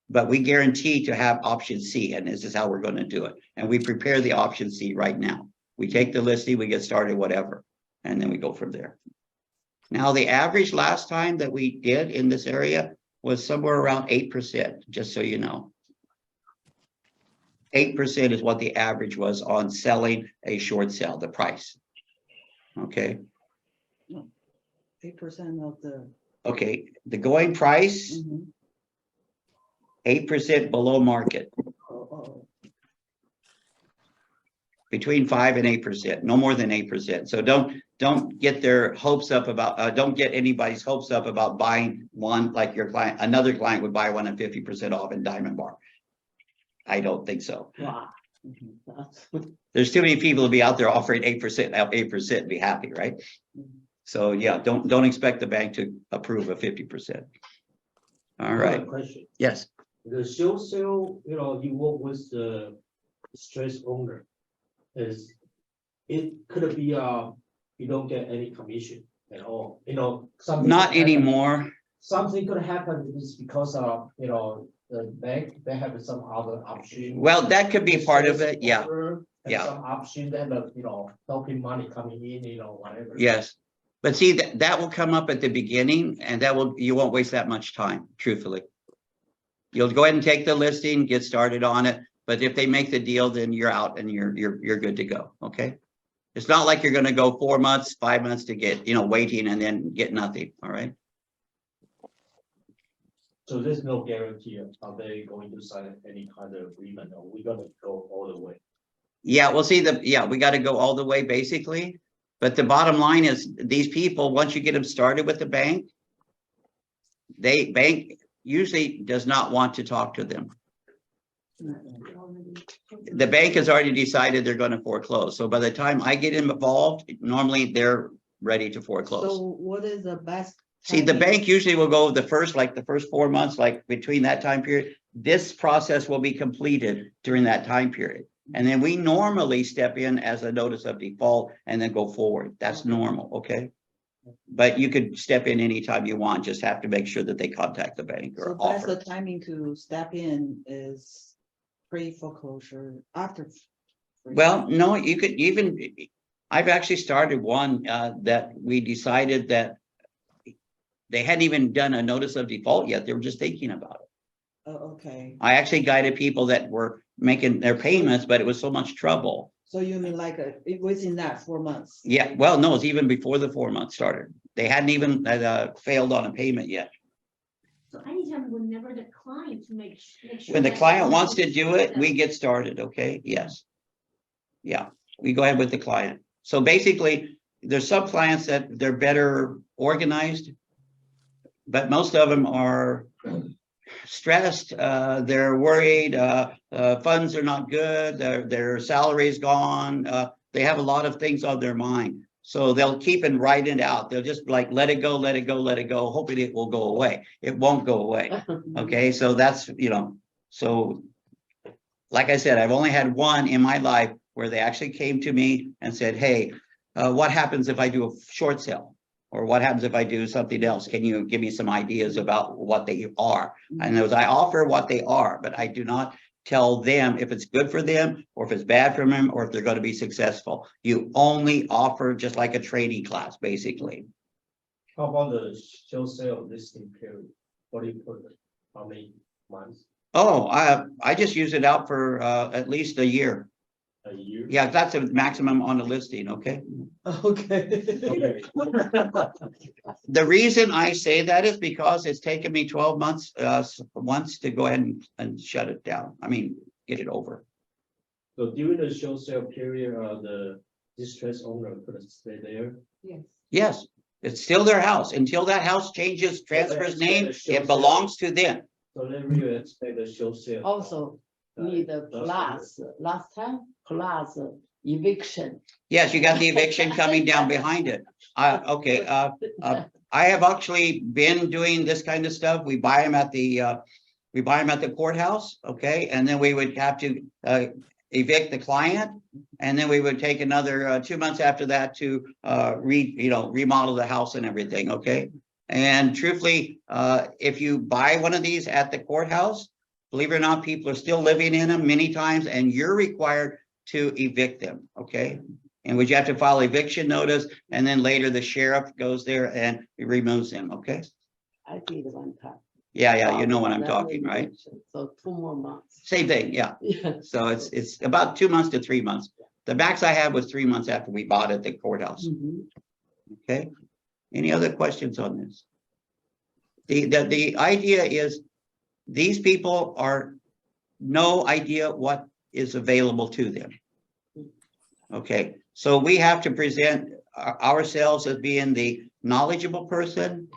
But we guarantee to have option C, and this is how we're going to do it. And we prepare the option C right now. We take the listing, we get started, whatever, and then we go from there. Now, the average last time that we did in this area was somewhere around 8%, just so you know. 8% is what the average was on selling a short sale, the price. Okay. 8% of the. Okay, the going price, Mhm. 8% below market, Oh, between 5 and 8%, no more than 8%. So don't get their hopes up about, don't get anybody's hopes up about buying one like your client, another client would buy one at 50% off in Diamond Bar. I don't think so. Wow. Mhm. That's- There's too many people to be out there offering 8%, 8% and be happy, right? Mhm. So yeah, don't expect the bank to approve of 50%. All right. Question. Yes. The short sale, you work with the stress owner. It could be, you don't get any commission at all, something. Not could happen- anymore. Something could happen is because of, the bank, they have some other option. Well, that could be part of it. Yeah. And Yeah. some option that, helping money coming in, whatever. Yes. But see, that will come up at the beginning and you won't waste that much time, truthfully. You'll go ahead and take the listing, get started on it. But if they make the deal, then you're out and you're good to go. Okay. It's not like you're going to go 4 months, 5 months to get, waiting and then get nothing. All right. So there's no guarantee of are they going to sign any kind of agreement, or we gonna go all the way? Yeah, well, see, we got to go all the way basically. But the bottom line is these people, once you get them started with the bank usually does not want to talk to them. The bank has already decided they're going to foreclose. So by the time I get involved, normally they're ready to foreclose. So what is the best? See, the timing? bank usually will go the first 4 months, like between that time period. This process will be completed during that time period. And then we normally step in as a notice of default and then go forward. That's normal, okay? But you could step in anytime you want, just have to make sure that they contact the bank or So that's the offer. timing to step in is pre-foreclosure, after. Well, no, you could even, I've actually started one that we decided that they hadn't even done a notice of default yet. They were just thinking about it. Oh, okay. I actually guided people that were making their payments, but it was so much trouble. So you mean within that 4 months? Yeah, well, no, it's even before the 4 months started. They hadn't even failed on a payment yet. So anytime whenever the client make sure. When the that client all wants the to do it, we stuff- get started, okay? Yes. Yeah, we go ahead with the client. So basically, there's some clients that they're better organized, but most of them are stressed, they're worried, funds are not good, their salary's gone, they have a lot of things on their mind. So they'll keep and write it out. They'll just like, let it go, let it go, let it go, hoping it will go away. It won't go away. Okay, so that's, so like I said, I've only had one in my life where they actually came to me and said, hey, what happens if I do a short sale? Or what happens if I do something else? Can you give me some ideas about what they are? And those I offer what they are, but I do not tell them if it's good for them or if it's bad for them or if they're going to be successful. You only offer just like a trading class, basically. How about the short sale listing period? What do you put? How many months, Oh, I just use it out for at least a year. a year? Yeah, that's a maximum on the listing, okay? Okay. Okay. The reason I say that is because it's taken me 12 months, once to go ahead and shut it down. I mean, get it over. So during the show sale period, the distressed owner could stay there? Yes. Yes, it's still their house. Until that house changes, transfers name, it belongs to them. So they really expect the show sale. Also need a plus, last time, plus eviction. Yes, you got the eviction coming down behind it. Okay, I have actually been doing this kind of stuff. We buy them at the courthouse, okay? And then we would have to evict the client. And then we would take another 2 months after that to remodel the house and everything, okay? And truthfully, if you buy one of these at the courthouse, believe it or not, people are still living in them many times, and you're required to evict them, okay? And would you have to file eviction notice, and then later the sheriff goes there and removes them, okay? I did one time. Yeah, you know what I'm That talking, right? eviction, So 2 more months. Same thing, yeah. Yeah. So it's about 2 months to 3 months. The max I had was 3 months after we bought at the courthouse, Mhm. okay? Any other questions on this? The idea is these people are no idea what is available to them. Okay, so we have to present ourselves as being the knowledgeable person.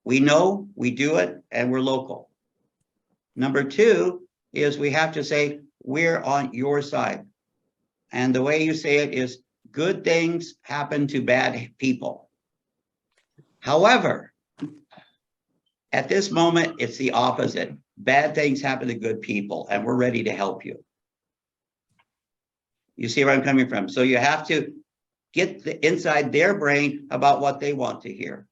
We know, we do it, and we're local. Number two is we have to say, we're on your side. And the way you say it is, good things happen to bad people. However, at this moment, it's the opposite. Bad things happen to good people, and we're ready to help you. You see where I'm coming from? So you have to get inside their brain about what they want to hear.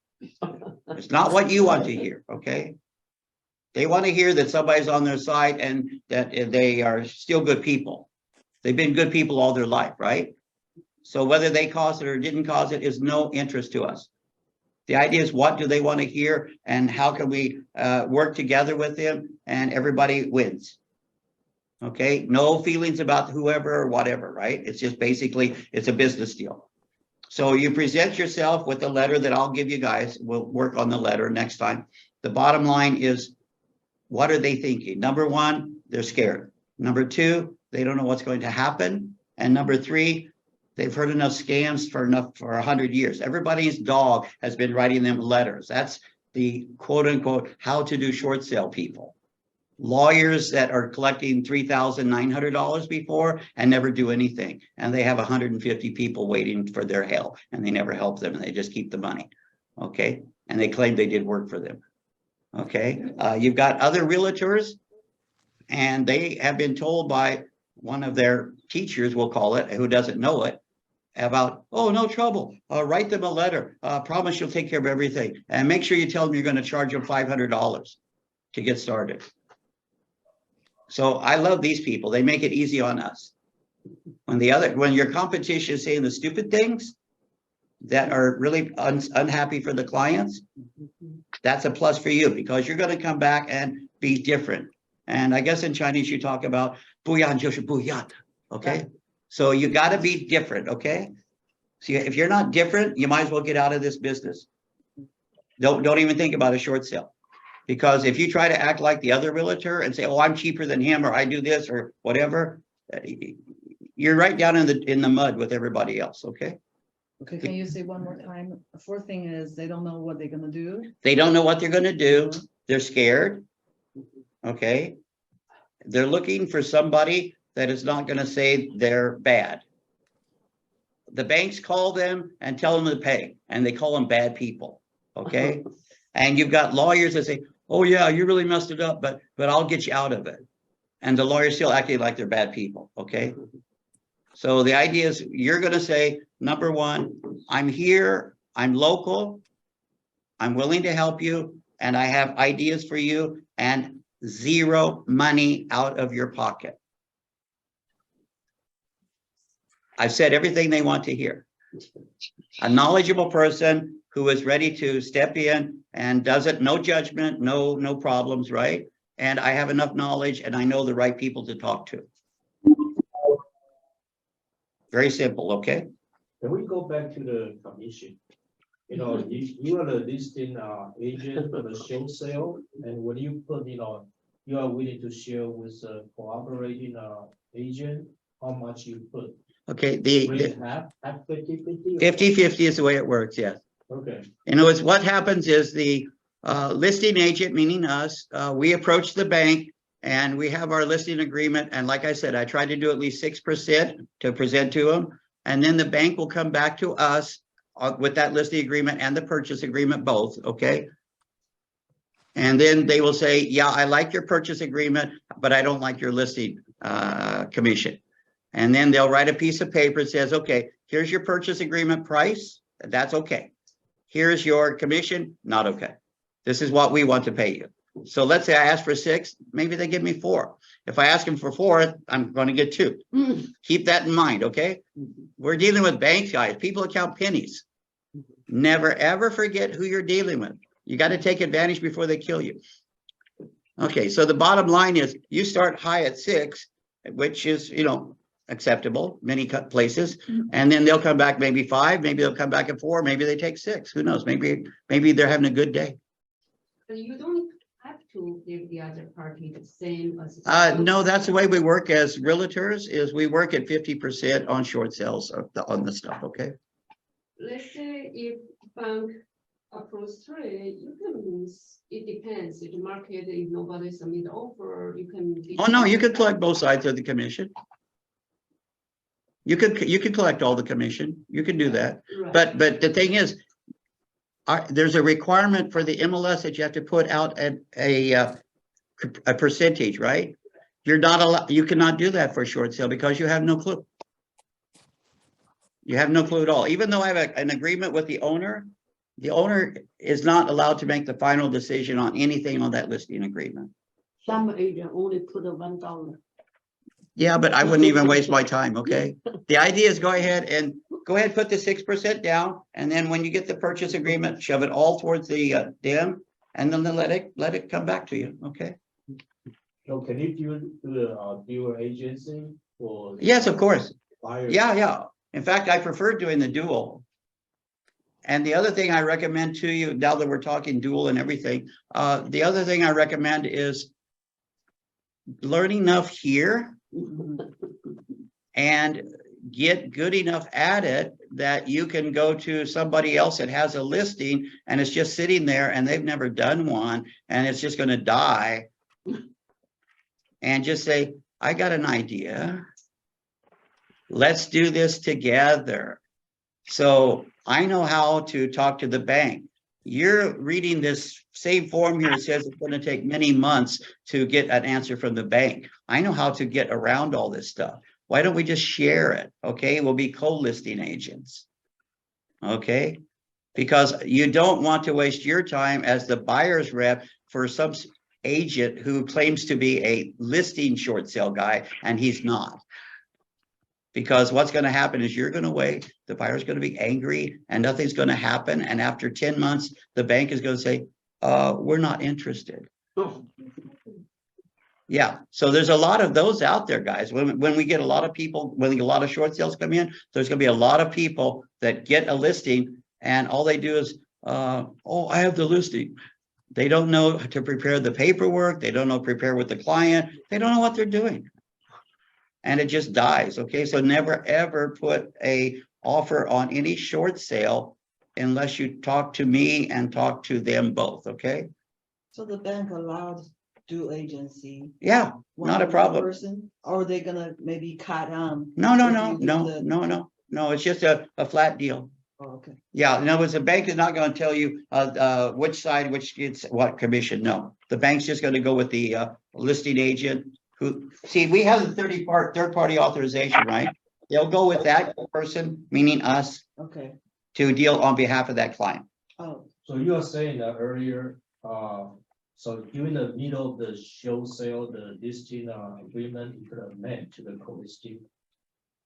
It's not what you want to hear, okay? They want to hear that somebody's on their side and that they are still good people. They've been good people all their life, right? So whether they caused it or didn't cause it is no interest to us. The idea is, what do they want to hear, and how can we work together with them, and everybody wins. Okay, no feelings about whoever or whatever, right? It's just basically, it's a business deal. So you present yourself with a letter that I'll give you guys. We'll work on the letter next time. The bottom line is, what are they thinking? Number one, they're scared. Number two, they don't know what's going to happen. And number three, they've heard enough scams for 100 years. Everybody's dog has been writing them letters. That's the quote unquote, how to do short sale people. Lawyers that are collecting $3,900 before and never do anything. And they have 150 people waiting for their help, and they never help them, and they just keep the money. Okay. And they claim they did work for them. Okay. You've got other realtors, and they have been told by one of their teachers, we'll call it, who doesn't know it, about, oh, no trouble. Write them a letter. Promise you'll take care of everything. And make sure you tell them you're going to charge them $500 to get started. So I love these people. They make it easy on us. When your competition is saying the stupid things that are really unhappy for the clients, that's a plus for you, because you're going to come back and be different. And I guess in Chinese you talk about 不一样就是不一样, okay? So you got to be different, okay? So if you're not different, you might as well get out of this business. Don't even think about a short sale. Because if you try to act like the other realtor and say, oh, I'm cheaper than him, or I do this or whatever, you're right down in the mud with everybody else, okay? Okay, can you say one more time? The fourth thing is they don't know what they're gonna do. They don't know what they're going to do. They're scared, okay? They're looking for somebody that is not going to say they're bad. The banks call them and tell them to pay, and they call them bad people, okay? And you've got lawyers that say, oh yeah, you really messed it up, but I'll get you out of it. And the lawyer's still acting like they're bad people, okay? So the idea is, you're going to say, number one, I'm here, I'm local, I'm willing to help you, and I have ideas for you, and zero money out of your pocket. I've said everything they want to hear. A knowledgeable person who is ready to step in and does it, no judgment, no problems, right? and I have enough knowledge and I know the right people to talk to. Very simple, okay? Can we go back to the commission? You know, you are the listing agent for the show sale, and when you put, you know, you are willing to share with a cooperating agent, how much you put? Okay, Raise half, 50/50? 50/50 is the way it works, yes. Okay, In other words, what happens is the listing agent, meaning us, we approach the bank and we have our listing agreement. And like I said, I try to do at least 6% to present to them. And then the bank will come back to us with that listing agreement and the purchase agreement both, okay? And then they will say, yeah, I like your purchase agreement, but I don't like your listing commission. And then they'll write a piece of paper that says, okay, here's your purchase agreement price. That's okay. Here's your commission, not okay. This is what we want to pay you. So let's say I ask for 6, maybe they give me 4. If I ask them for 4, I'm going to get 2. Keep that in mind, okay? We're dealing with banks, guys. People that count pennies. Never, ever forget who you're dealing with. You got to take advantage before they kill you. Okay, so the bottom line is you start high at 6, which is, you know, acceptable, many places, and then they'll come back maybe 5, maybe they'll come back at 4, maybe they take 6. Who knows? Maybe they're having a good day. But you don't have to give the other party the same as. No, that's the way we work as realtors, is we work at 50% on short sales on the stuff, okay? Let's say if bank approves 3, you can, it depends, if the market, if nobody submit offer, you can. Oh, no, you could collect both sides of the commission. You could collect all the commission. You can do that. Right. But the thing is, there's a requirement for the MLS that you have to put out a percentage, right? You're not allowed, you cannot do that for a short sale because you have no clue. You have no clue at all. Even though I have an agreement with the owner is not allowed to make the final decision on anything on that listing agreement. Some agent only put $1. Yeah, but I wouldn't even waste my time, okay? The idea is go ahead, put the 6% down, and then when you get the purchase agreement, shove it all towards the them, and then let it come back to you, okay? so can you do the dual agency for? Yes, of course. Buyers? Yeah. In fact, I prefer doing the dual. And the other thing I recommend to you, now that we're talking dual and everything, the other thing I recommend is learn enough here and get good enough at it that you can go to somebody else that has a listing and it's just sitting there and they've never done one and it's just going to die, and just say, I got an idea. Let's do this together. So I know how to talk to the bank. You're reading this same form here. It says it's going to take many months to get an answer from the bank. I know how to get around all this stuff. Why don't we just share it? Okay, we'll be co-listing agents. Okay, because you don't want to waste your time as the buyer's rep for some agent who claims to be a listing short sale guy and he's not. Because what's going to happen is you're going to wait, the buyer's going to be angry and nothing's going to happen. And after 10 months, the bank is going to say, we're not interested. Yeah, so there's a lot of those out there, guys. When we get a lot of people, when a lot of short sales come in, there's going to be a lot of people that get a listing and all they do is, oh, I have the listing. They don't know to prepare the paperwork. They don't know prepare with the client. They don't know what they're doing. And it just dies, okay? So never, ever put a offer on any short sale unless you talk to me and talk to them both, okay? So the bank allowed dual agency. Yeah, not a one problem. person, or are they gonna maybe cut No, it's just a flat deal. Oh, okay. Yeah, in other words, the bank is not going to tell you which side, which gets what commission. No, the bank's just going to go with the listing agent who, see, we have the third party authorization, right? They'll go with that person, meaning us, Okay. to deal on behalf of that client. Oh, So you are saying that earlier, so during the middle of the show sale, the listing agreement, you could amend to the co-listing,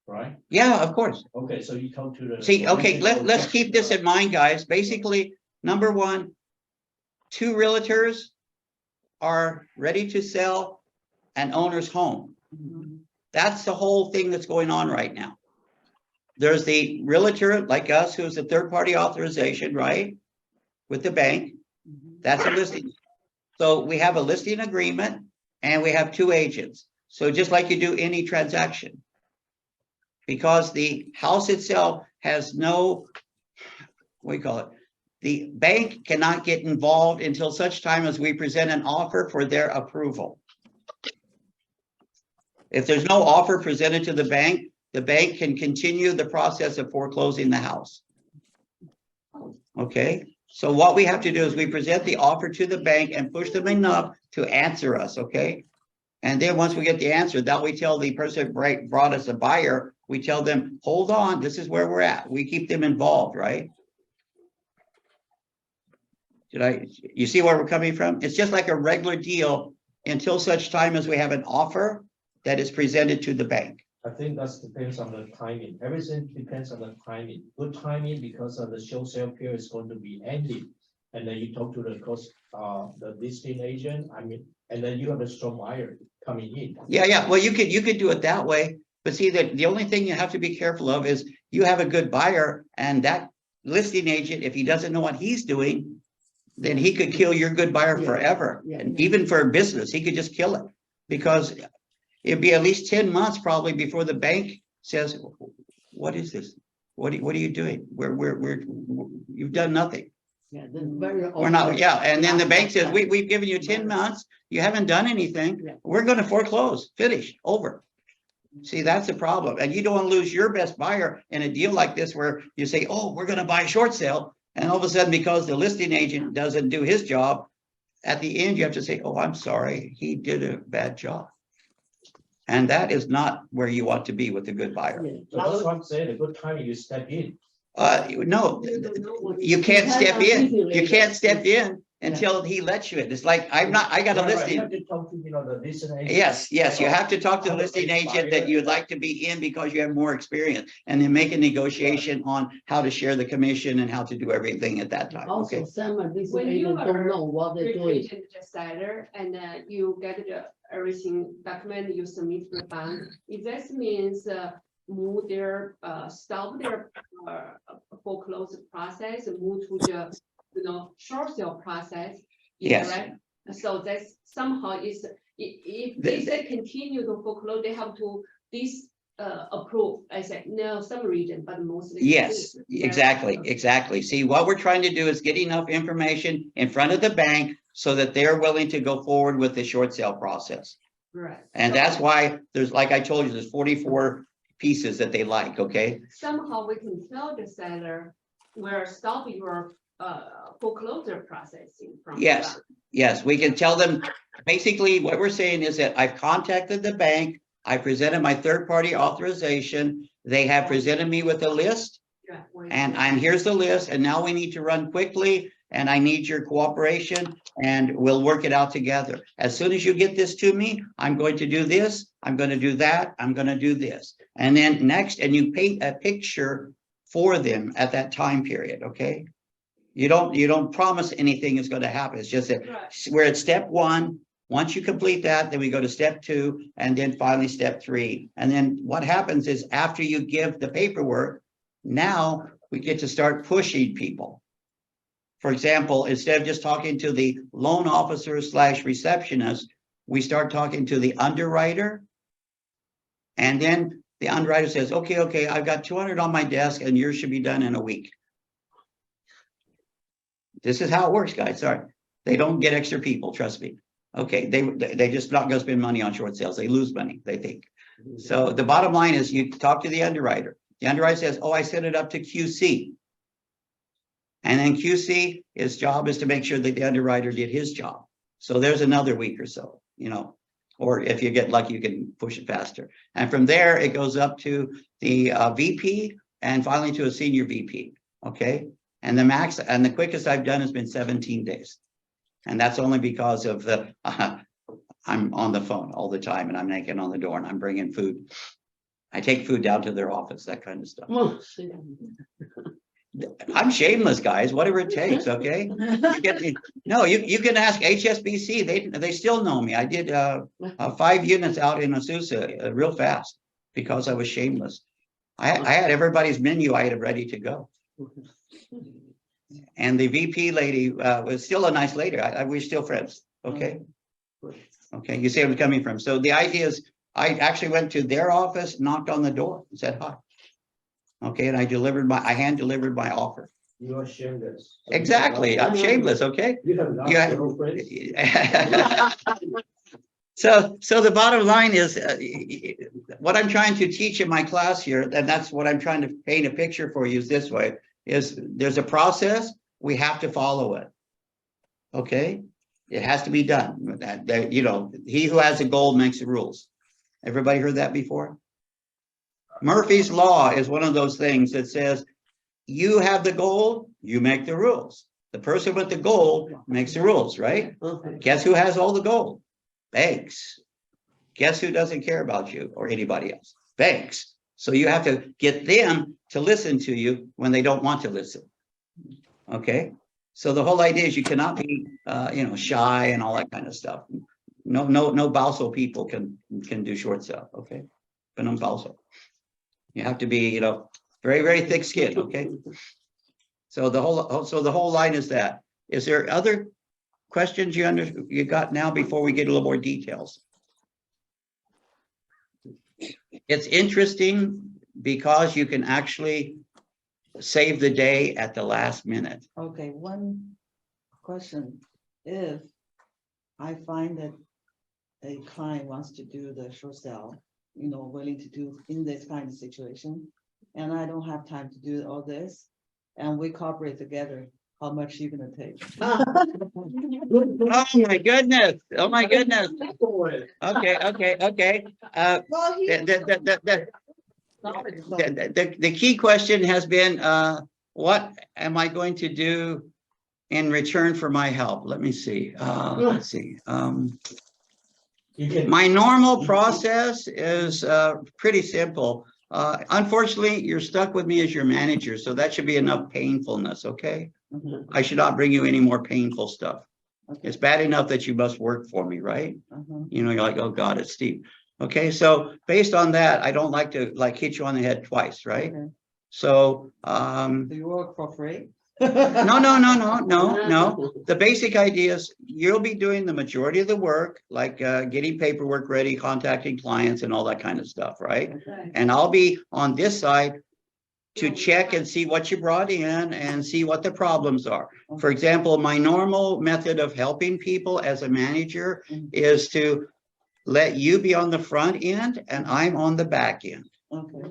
right? Yeah, of course. Okay, so you come to the. See, okay, let's keep this in mind, guys. Basically, number one, 2 realtors are ready to sell an owner's home. That's the whole thing that's going on right now. There's the realtor like us, who's a third-party authorization, right? With the bank. That's a listing. So we have a listing agreement and we have 2 agents. So just like you do any transaction. Because the house itself has no, what do you call it? The bank cannot get involved until such time as we present an offer for their approval. If there's no offer presented to the bank can continue the process of foreclosing the house. Okay, so what we have to do is we present the offer to the bank and push them enough to answer us, okay? And then once we get the answer, that we tell the person who brought us a buyer, we tell them, hold on, this is where we're at. We keep them involved, right? You see where we're coming from? It's just like a regular deal until such time as we have an offer that is presented to the bank. I think that depends on the timing. Everything depends on the timing. Good timing because of the show sale period is going to be ending. And then you talk to the listing agent, and then you have a strong buyer coming in. Yeah. Well, you could do it that way. But see, that the only thing you have to be careful of is you have a good buyer, and that listing agent, if he doesn't know what he's doing, then he could kill your good buyer forever. And even for a business, he could just kill it, because it'd be at least 10 months probably before the bank says, what is this? What are you doing? You've done nothing. Yeah, then very. We're not, yeah. And then the bank says, we've given you 10 months. You haven't done anything. We're going to foreclose, finish, over. See, that's the problem. And you don't want to lose your best buyer in a deal like this, where you say, oh, we're going to buy a short sale. And all of a sudden, because the listing agent doesn't do his job, at the end, you have to say, oh, I'm sorry, he did a bad job. And that is not where you want to be with a good buyer. So that's what I'm saying, a good timing, you step in. No, you can't step in. You can't step in until he lets you in. It's like, I got a Right, listing. You have to talk to, the listing agent. Yes, you have to talk to the listing agent that you'd like to be in because you have more experience, and then make a negotiation on how to share the commission and how to do everything at that time. Also, Okay. some of these When you agents don't are know what they're doing. representing the seller and you get the everything document you submit to the bank, if that means move their stop their foreclosure process, move to the short sale process. Yes. Right? So that's somehow is if they continue to foreclose, they have to approve. I said no, some region, but mostly. Yes, exactly. See, what we're trying to do is get enough information in front of the bank so that they're willing to go forward with the short sale process. Right. And that's why there's, like I told you, there's 44 pieces that they like, okay? Somehow we can tell the seller we're stopping your foreclosure processing from. the Yes. bank. Yes, we can tell them, basically what we're saying is that I've contacted the bank, I presented my third-party authorization, they have presented me with a list, Yeah, and here's the list, and now we need to run quickly, and I need your cooperation, and we'll work it out together. As soon as you get this to me, I'm going to do this, I'm going to do that, I'm going to do this. And then next, and you paint a picture for them at that time period, okay? You don't promise anything is going to happen. It's just that Right. we're at step 1. Once you complete that, then we go to step 2, and then finally step 3. And then what happens is, after you give the paperwork, now we get to start pushing people. For example, instead of just talking to the loan officer / receptionist, we start talking to the underwriter. And then the underwriter says, okay, I've got 200 on my desk and yours should be done in a week. This is how it works, guys. Sorry. They don't get extra people, trust me. Okay, they just not gonna spend money on short sales. They lose money, they think. So the bottom line is, you talk to the underwriter. The underwriter says, oh, I set it up to QC. And then QC, his job is to make sure that the underwriter did his job. So there's another week or so, or if you get lucky, you can push it faster. And from there, it goes up to the VP and finally to a senior VP, okay? And the max and the quickest I've done has been 17 days. And that's only because of the, I'm on the phone all the time, and I'm knocking on the door, and I'm bringing food. I take food down to their office, that kind of stuff. Oh, I'm shameless, guys, whatever it takes, okay? No, you can ask HSBC, they still know me. I did 5 units out in Azusa real fast because I was shameless. I had everybody's menu item ready to go. And the VP lady was still a nice lady. We're still friends, okay? Okay, you see where I'm coming from. So the idea is, I actually went to their office, knocked on the door, and said hi. Okay, and I hand delivered my offer. You are shameless. Exactly, I'm shameless, okay? You have not Yeah. girlfriends? So the bottom line is, what I'm trying to teach in my class here, and that's what I'm trying to paint a picture for you is this way, is there's a process, we have to follow it. Okay? It has to be done. That, you know, he who has a goal makes the rules. Everybody heard that before? Murphy's Law is one of those things that says, you have the goal, you make the rules. The person with the goal makes the rules, right? Guess who has all the gold? Banks. Guess who doesn't care about you or anybody else? Banks. So you have to get them to listen to you when they don't want to listen. Okay? So the whole idea is you cannot be, you know, shy and all that kind of stuff. No Balso people can do short sell, okay? But no Balso. You have to be, you know, very, very thick skin, okay? So the whole line is that. Is there other questions you got now before we get a little more details? It's interesting because you can actually save the day at the last minute. Okay, one question. If I find that a client wants to do the short sale, you know, willing to do in this kind of situation, and I don't have time to do all this, and we cooperate together, how much you gonna take? Oh my goodness, oh my goodness. Okay. Well, he- The key question has been, what am I going to do in return for my help? Let me see. Let's see. You can, My normal process is pretty simple. Unfortunately, you're stuck with me as your manager, so that should be enough painfulness, okay? Mhm, I should not bring you any more painful stuff. okay, It's bad enough that you must work for me, right? uh-huh, You know, you're like, oh God, it's Steve. Okay, so based on that, I don't like to like hit you on the head twice, right? okay. So, Do you work for free? no. The basic idea is you'll be doing the majority of the work, like getting paperwork ready, contacting clients and all that kind of stuff, right? Okay, And I'll be on this side to check and see what you brought in and see what the problems are. For example, my normal method of helping people as a manager is to let you be on the front end and I'm on the back end. okay,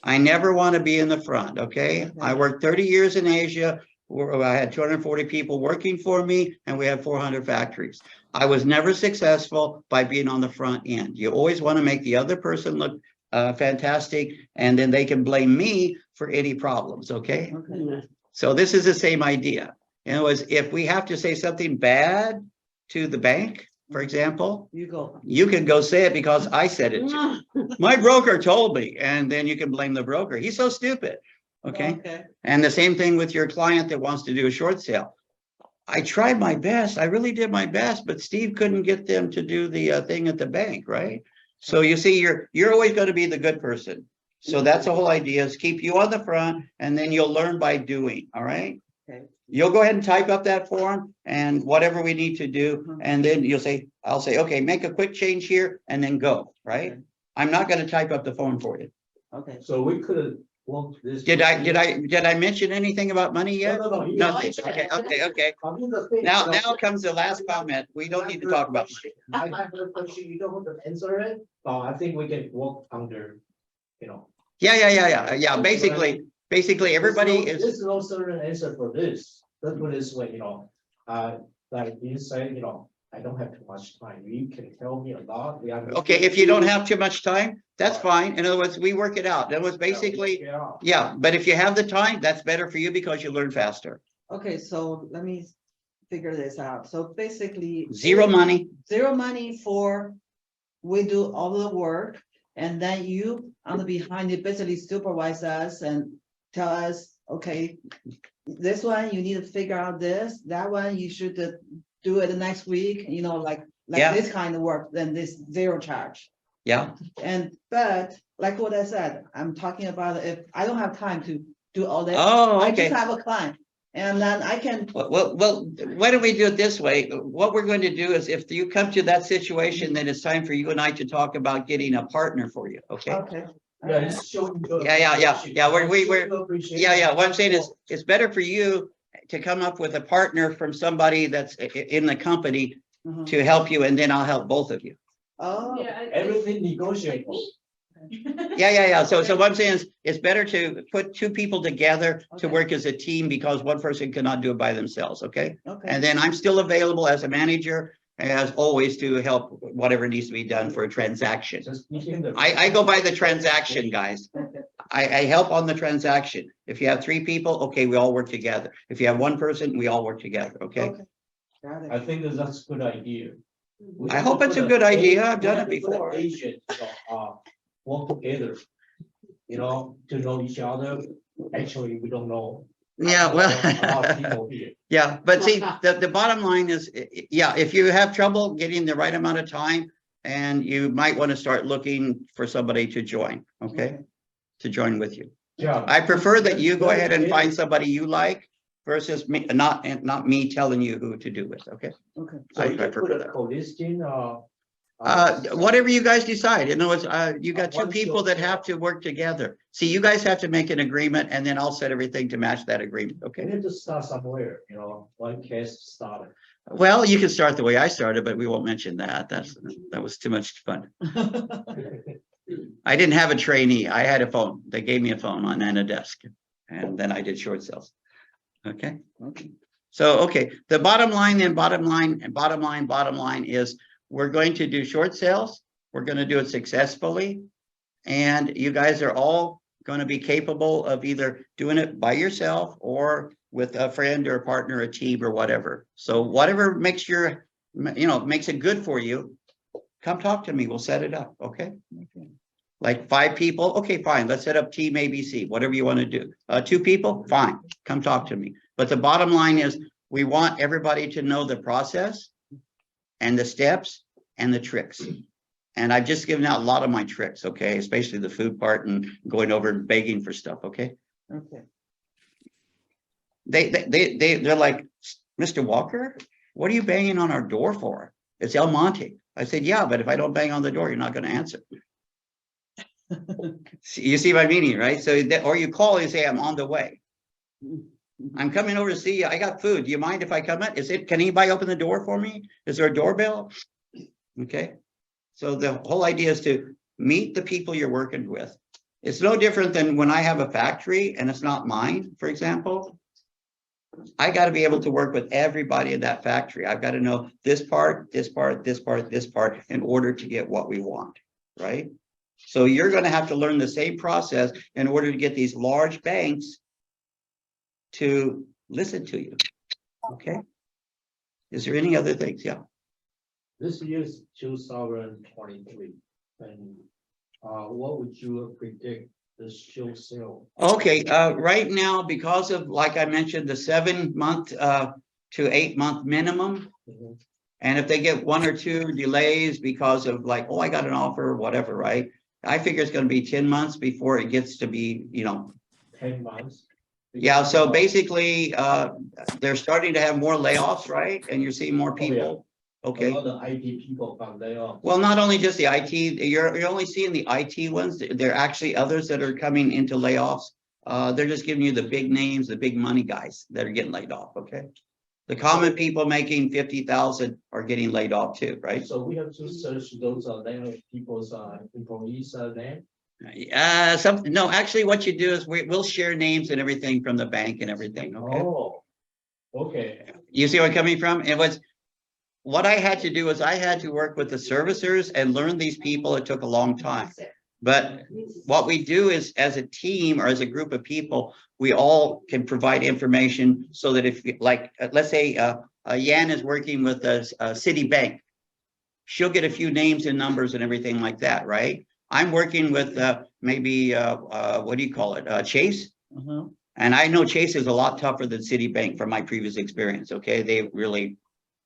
I never want to be in the front, okay? I worked 30 years in Asia, where I had 240 people working for me, and we had 400 factories. I was never successful by being on the front end. You always want to make the other person look fantastic, and then they can blame me for any problems, okay? okay. So this is the same idea. In other words, if we have to say something bad to the bank, for example, You go. you can go say it because I said it to you. My broker told me, and then you can blame the broker. He's so stupid. Okay. Okay, And the same thing with your client that wants to do a short sale. I tried my best. I really did my best, but Steve couldn't get them to do the thing at the bank, right? So you see, you're always going to be the good person. So that's the whole idea, is keep you on the front, and then you'll learn by doing. All right. okay, You'll go ahead and type up that form and whatever we need to do. Mhm. And then I'll say, okay, make a quick change here and then go, right? Okay. I'm not going to type up the form for you. okay. so we could work this. Did I mention anything about money yet? No. you- Nothing. Okay. I mean, the thing- Now comes the last comment. We don't need to talk about money. I have a question, you don't want to answer it, but I think we can work under, you know. Yeah. Basically, everybody There's is, no certain answer for this. Let's put it this way, you know, like you say, you know, I don't have too much time. You can tell me a lot. okay, if you don't have too much time, that's fine. In other words, we work it out. That was basically, yeah, but if you have the time, that's better for you because you learn faster. Okay, so let me figure this out. So basically. Zero money. Zero money for, we do all the work, and then you on the behind it basically supervise us and tell us, okay, this one, you need to figure out this, that one, you should do it the next week, you know, like Yeah. this kind of work, then this zero charge. Yeah, And, but like what I said, I'm talking about if I don't have time to do all this. oh, I okay. just have a client and then I can, Well, why don't we do it this way? What we're going to do is if you come to that situation, then it's time for you and I to talk about getting a partner for you, okay? okay. Yeah, it's showing. your Yeah, appreciation. we're- Showing appreciation. Yeah, what I'm saying is, it's better for you to come up with a partner from somebody that's in the company Mhm. to help you, and then I'll help both of you. Oh, Yeah, Everything negotiable. Yeah. So what I'm saying is, it's better to put two people together to Okay. work as a team because one person cannot do it by themselves, okay? okay. And then I'm still available as a manager, as always, to help whatever needs to be done for a transaction. Just keeping the. I go by the transaction, guys. Okay. I help on the transaction. If you have three people, okay, we all work together. If you have one person, we all work together, okay? Okay. Got I it. think that's a good idea. We I have hope to it's put a good an idea. a- I've we done have it to put an before. Agent, work together. You know, to know each other. Actually, we don't know. Yeah, A lot of well, people here. yeah, but see, the bottom line is, yeah, if you have trouble getting the right amount of time, and you might want to start looking for somebody to join, okay? To join with you. Yeah. I prefer that you go Very ahead and clear. find somebody you like versus me, not me telling you who to do with, okay? Okay. So I you can prefer put a that. co-listing, Whatever you guys decide, in other words, you got two One people show. that have to work together. See, you guys have to make an agreement and then I'll set everything to match that agreement, We okay? need to start somewhere, you know, one case started. Well, you can start the way I started, but we won't mention that. That was too much fun. I didn't have a trainee. I had a phone. They gave me a phone and a desk. And then I did short sales. Okay. Okay. So, okay, the bottom line is we're going to do short sales. We're going to do it successfully. And you guys are all going to be capable of either doing it by yourself or with a friend or a partner, a team or whatever. So whatever makes makes it good for you, come talk to me. We'll set it up. Okay. Okay. Like 5 people. Okay, fine. Let's set up team ABC, whatever you want to do. 2 people, fine. Come talk to me. But the bottom line is we want everybody to know the process and the steps and the tricks. And I've just given out a lot of my tricks, okay, especially the food part and going over and begging for stuff, okay? Okay. They're like, Mr. Walker, what are you banging on our door for? It's El Monte. I said, yeah, but if I don't bang on the door, you're not going to answer. You see my meaning, right? So or you call and say, I'm on the way. I'm coming over to see you. I got food. Do you mind if I come in? Can anybody open the door for me? Is there a doorbell? Okay. So the whole idea is to meet the people you're working with. It's no different than when I have a factory and it's not mine, for example. I got to be able to work with everybody in that factory. I've got to know this part, this part, this part, this part in order to get what we want, right? So you're going to have to learn the same process in order to get these large banks to listen to you. Okay. Is there any other things? Yeah. This year's 2023, and what would you predict the show sale? Okay. Right now, because of, like I mentioned, the 7-month to 8-month minimum. Mhm. And if they get 1 or 2 delays because of like, oh, I got an offer or whatever, right? I figure it's going to be 10 months before it gets to be, 10 months? Yeah. So basically, they're starting to have more layoffs, right? And you're seeing more people. A Okay. lot of IT people got laid off. Well, not only just the IT, you're only seeing the IT ones. There are actually others that are coming into layoffs. They're just giving you the big names, the big money guys that are getting laid off. Okay. The common people making 50,000 are getting laid off too, right? So we have to search those laid off people's employees name. No, actually what you do is we'll share names and everything from the bank and everything. Okay. Oh, okay. You see where I'm coming from? And what I had to do is I had to work with the servicers and learn these people. It took a long time. But what we do is as a team or as a group of people, we all can provide information so that if like, let's say Yan is working with a Citibank, she'll get a few names and numbers and everything like that, right? I'm working with maybe, what do you call it? Chase. Uh-huh. And I know Chase is a lot tougher than Citibank from my previous experience, okay? They really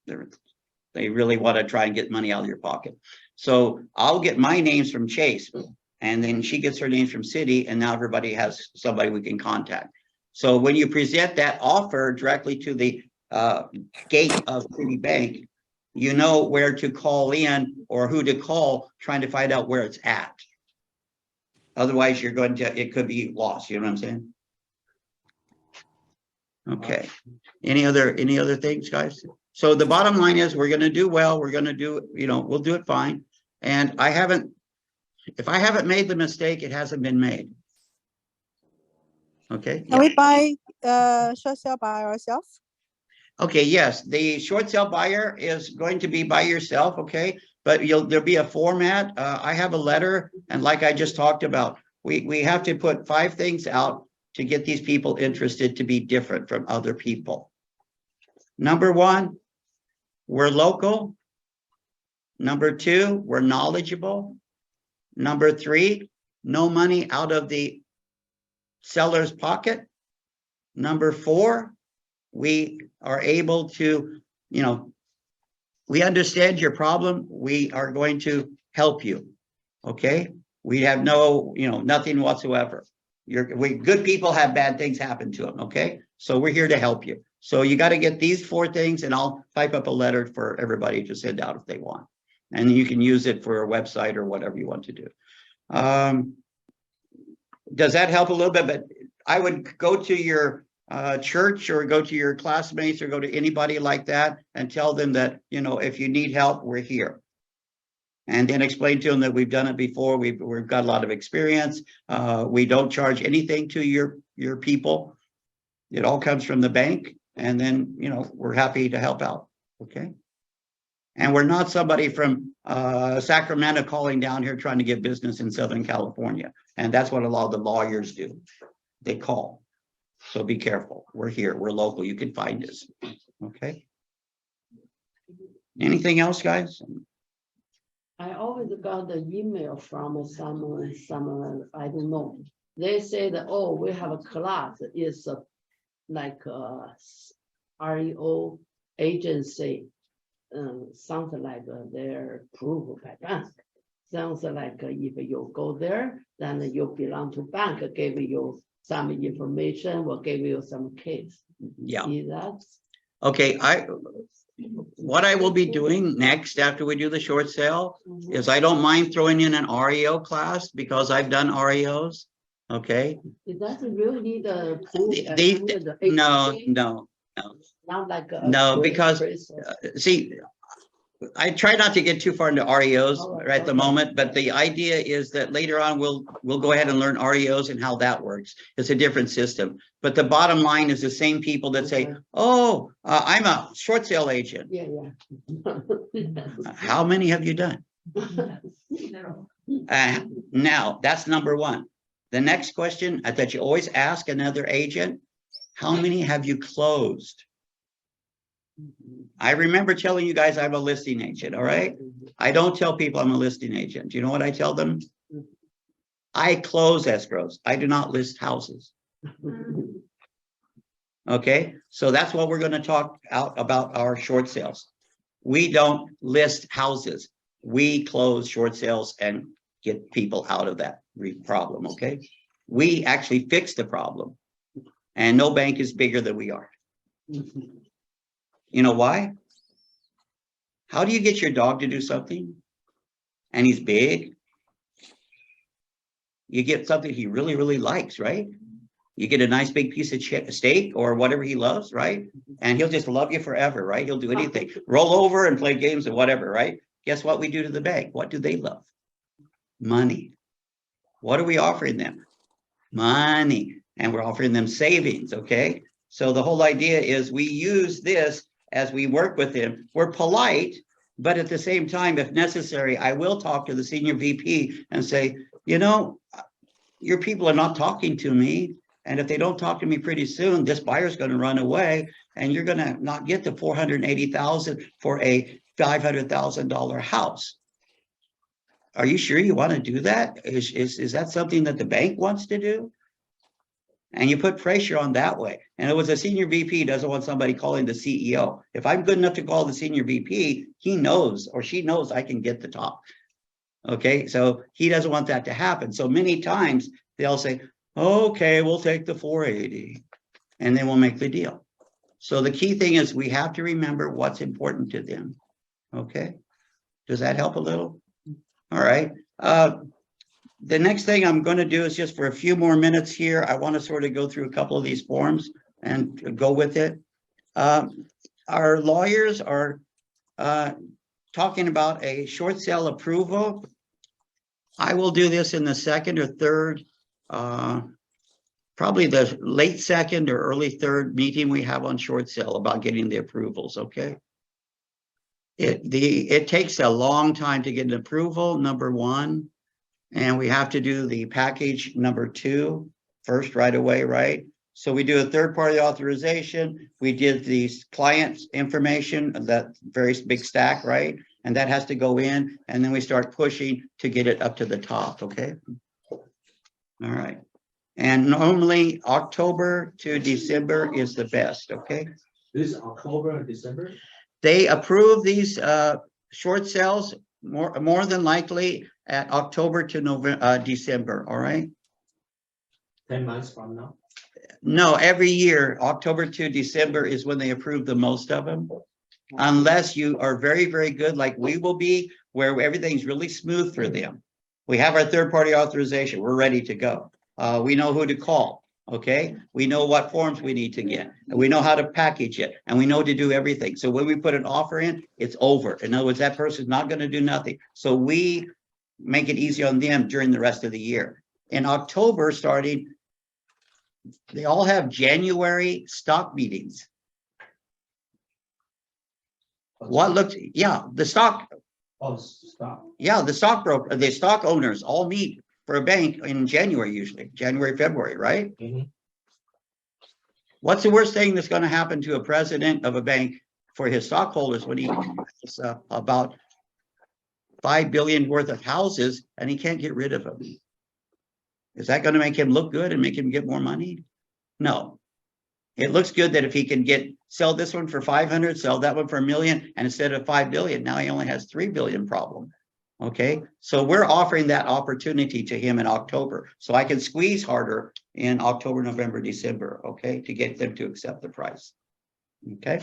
want to try and get money out of your pocket. So I'll get my names from Chase, and then she gets her names from Citi, and now everybody has somebody we can contact. So when you present that offer directly to the gate of Citibank, you know where to call in or who to call, trying to find out where it's at. Otherwise, you're going to, it could be lost, you know what I'm saying? Okay, any other things, guys? So the bottom line is we're gonna do well, we're gonna do, we'll do it fine. And if I haven't made the mistake, it hasn't been made. Okay. Can we buy short sale by ourselves? Okay, yes, the short sale buyer is going to be by yourself, okay? But there'll be a format. I have a letter, and like I just talked about, we have to put 5 things out to get these people interested to be different from other people. Number 1, we're local. Number 2, we're knowledgeable. Number 3, no money out of the seller's pocket. Number 4, we are able to, we understand your problem. We are going to help you. Okay. We have nothing whatsoever. Good people have bad things happen to them. Okay. So we're here to help you. So you got to get these 4 things, and I'll type up a letter for everybody to send out if they want. And you can use it for a website or whatever you want to do. Does that help a little bit? But I would go to your church, or go to your classmates, or go to anybody like that and tell them that, if you need help, we're here. And then explain to them that we've done it before. We've got a lot of experience. We don't charge anything to your people. It all comes from the bank. And then, we're happy to help out. Okay. And we're not somebody from Sacramento calling down here trying to get business in Southern California. And that's what a lot of the lawyers do. They call. So be careful. We're here. We're local. You can find us. Okay. Anything else, guys? I always got the email from someone, I don't know. They said, oh, we have a class. It's like a REO agency. Something like they're approved by bank. Sounds like if you go there, then you belong to bank, give you some information, will give you some case. Yeah. See that? Okay. What I will be doing next after we do the short sale is I don't mind throwing in an REO class, because I've done REOs. Okay. It doesn't really need a proof. No. Not like No, because see, I try not to get too far into REOs right at the moment, but the idea is that later on we'll go ahead and learn REOs and how that works. It's a different system, but the bottom line is the same people that say, "Oh, I'm a short sale agent." Yeah. How many have you done? Now that's number 1. The next question that you always ask another agent: how many have you closed? I remember telling you guys I'm a listing agent, all right? I don't tell people I'm a listing agent. Do you know what I tell them? I close escrows. I do not list houses. Okay, so that's what we're going to talk about our short sales. We don't list houses. We close short sales and get people out of that problem, okay? We actually fix the problem. And no bank is bigger than we are. You know why? How do you get your dog to do something? And he's big. You get something he really, really likes, right? You get a nice big piece of steak or whatever he loves, right? And he'll just love you forever, right? He'll do anything. Roll over and play games and whatever, right? Guess what we do to the bank? What do they love? Money. What are we offering them? Money. And we're offering them savings, okay? So the whole idea is we use this as we work with him. We're polite, but at the same time, if necessary, I will talk to the senior VP and say, your people are not talking to me. And if they don't talk to me pretty soon, this buyer's going to run away, and you're going to not get the $480,000 for a $500,000 house. Are you sure you want to do that? Is that something that the bank wants to do? And you put pressure on that way. And it was a senior VP doesn't want somebody calling the CEO. If I'm good enough to call the senior VP, he knows or she knows I can get the top. Okay, so he doesn't want that to happen. So many times they'll say, okay, we'll take the 480 and then we'll make the deal. So the key thing is we have to remember what's important to them. Okay, does that help a little? All right. The next thing I'm going to do is just for a few more minutes here, I want to sort of go through a couple of these forms and go with it. Our lawyers are talking about a short sale approval. I will do this in the second or third, probably the late second or early third meeting we have on short sale about getting the approvals, okay? It takes a long time to get an approval, number one, and we have to do the package number 2 first right away, right? So we do a third-party authorization. We did the client's information, that very big stack, right? And that has to go in, and then we start pushing to get it up to the top, okay? All right. And normally October to December is the best, okay? This is October and December? They approve these short sales more than likely at October to November, December, all right? 10 months from now? No, every year, October to December is when they approve the most of them. Unless you are very, very good, like we will be, where everything's really smooth for them. We have our third-party authorization. We're ready to go. We know who to call, okay? We know what forms we need to get, and we know how to package it, and we know to do everything. So when we put an offer in, it's over. In other words, that person's not going to do nothing. So we make it easy on them during the rest of the year. In October, starting, they all have January stock meetings. What looks, yeah, the stock, Oh, stop. yeah, the stockbroker, the stock owners all meet for a bank in January, usually January, February, right? Mhm. What's the worst thing that's going to happen to a president of a bank for his stockholders when he has about 5 billion worth of houses and he can't get rid of them? Is that going to make him look good and make him get more money? No. It looks good that if he can sell this one for 500, sell that one for $1 million, and instead of 5 billion, now he only has 3 billion problem. Okay, so we're offering that opportunity to him in October, so I can squeeze harder in October, November, December, okay, to get them to accept the price. Okay,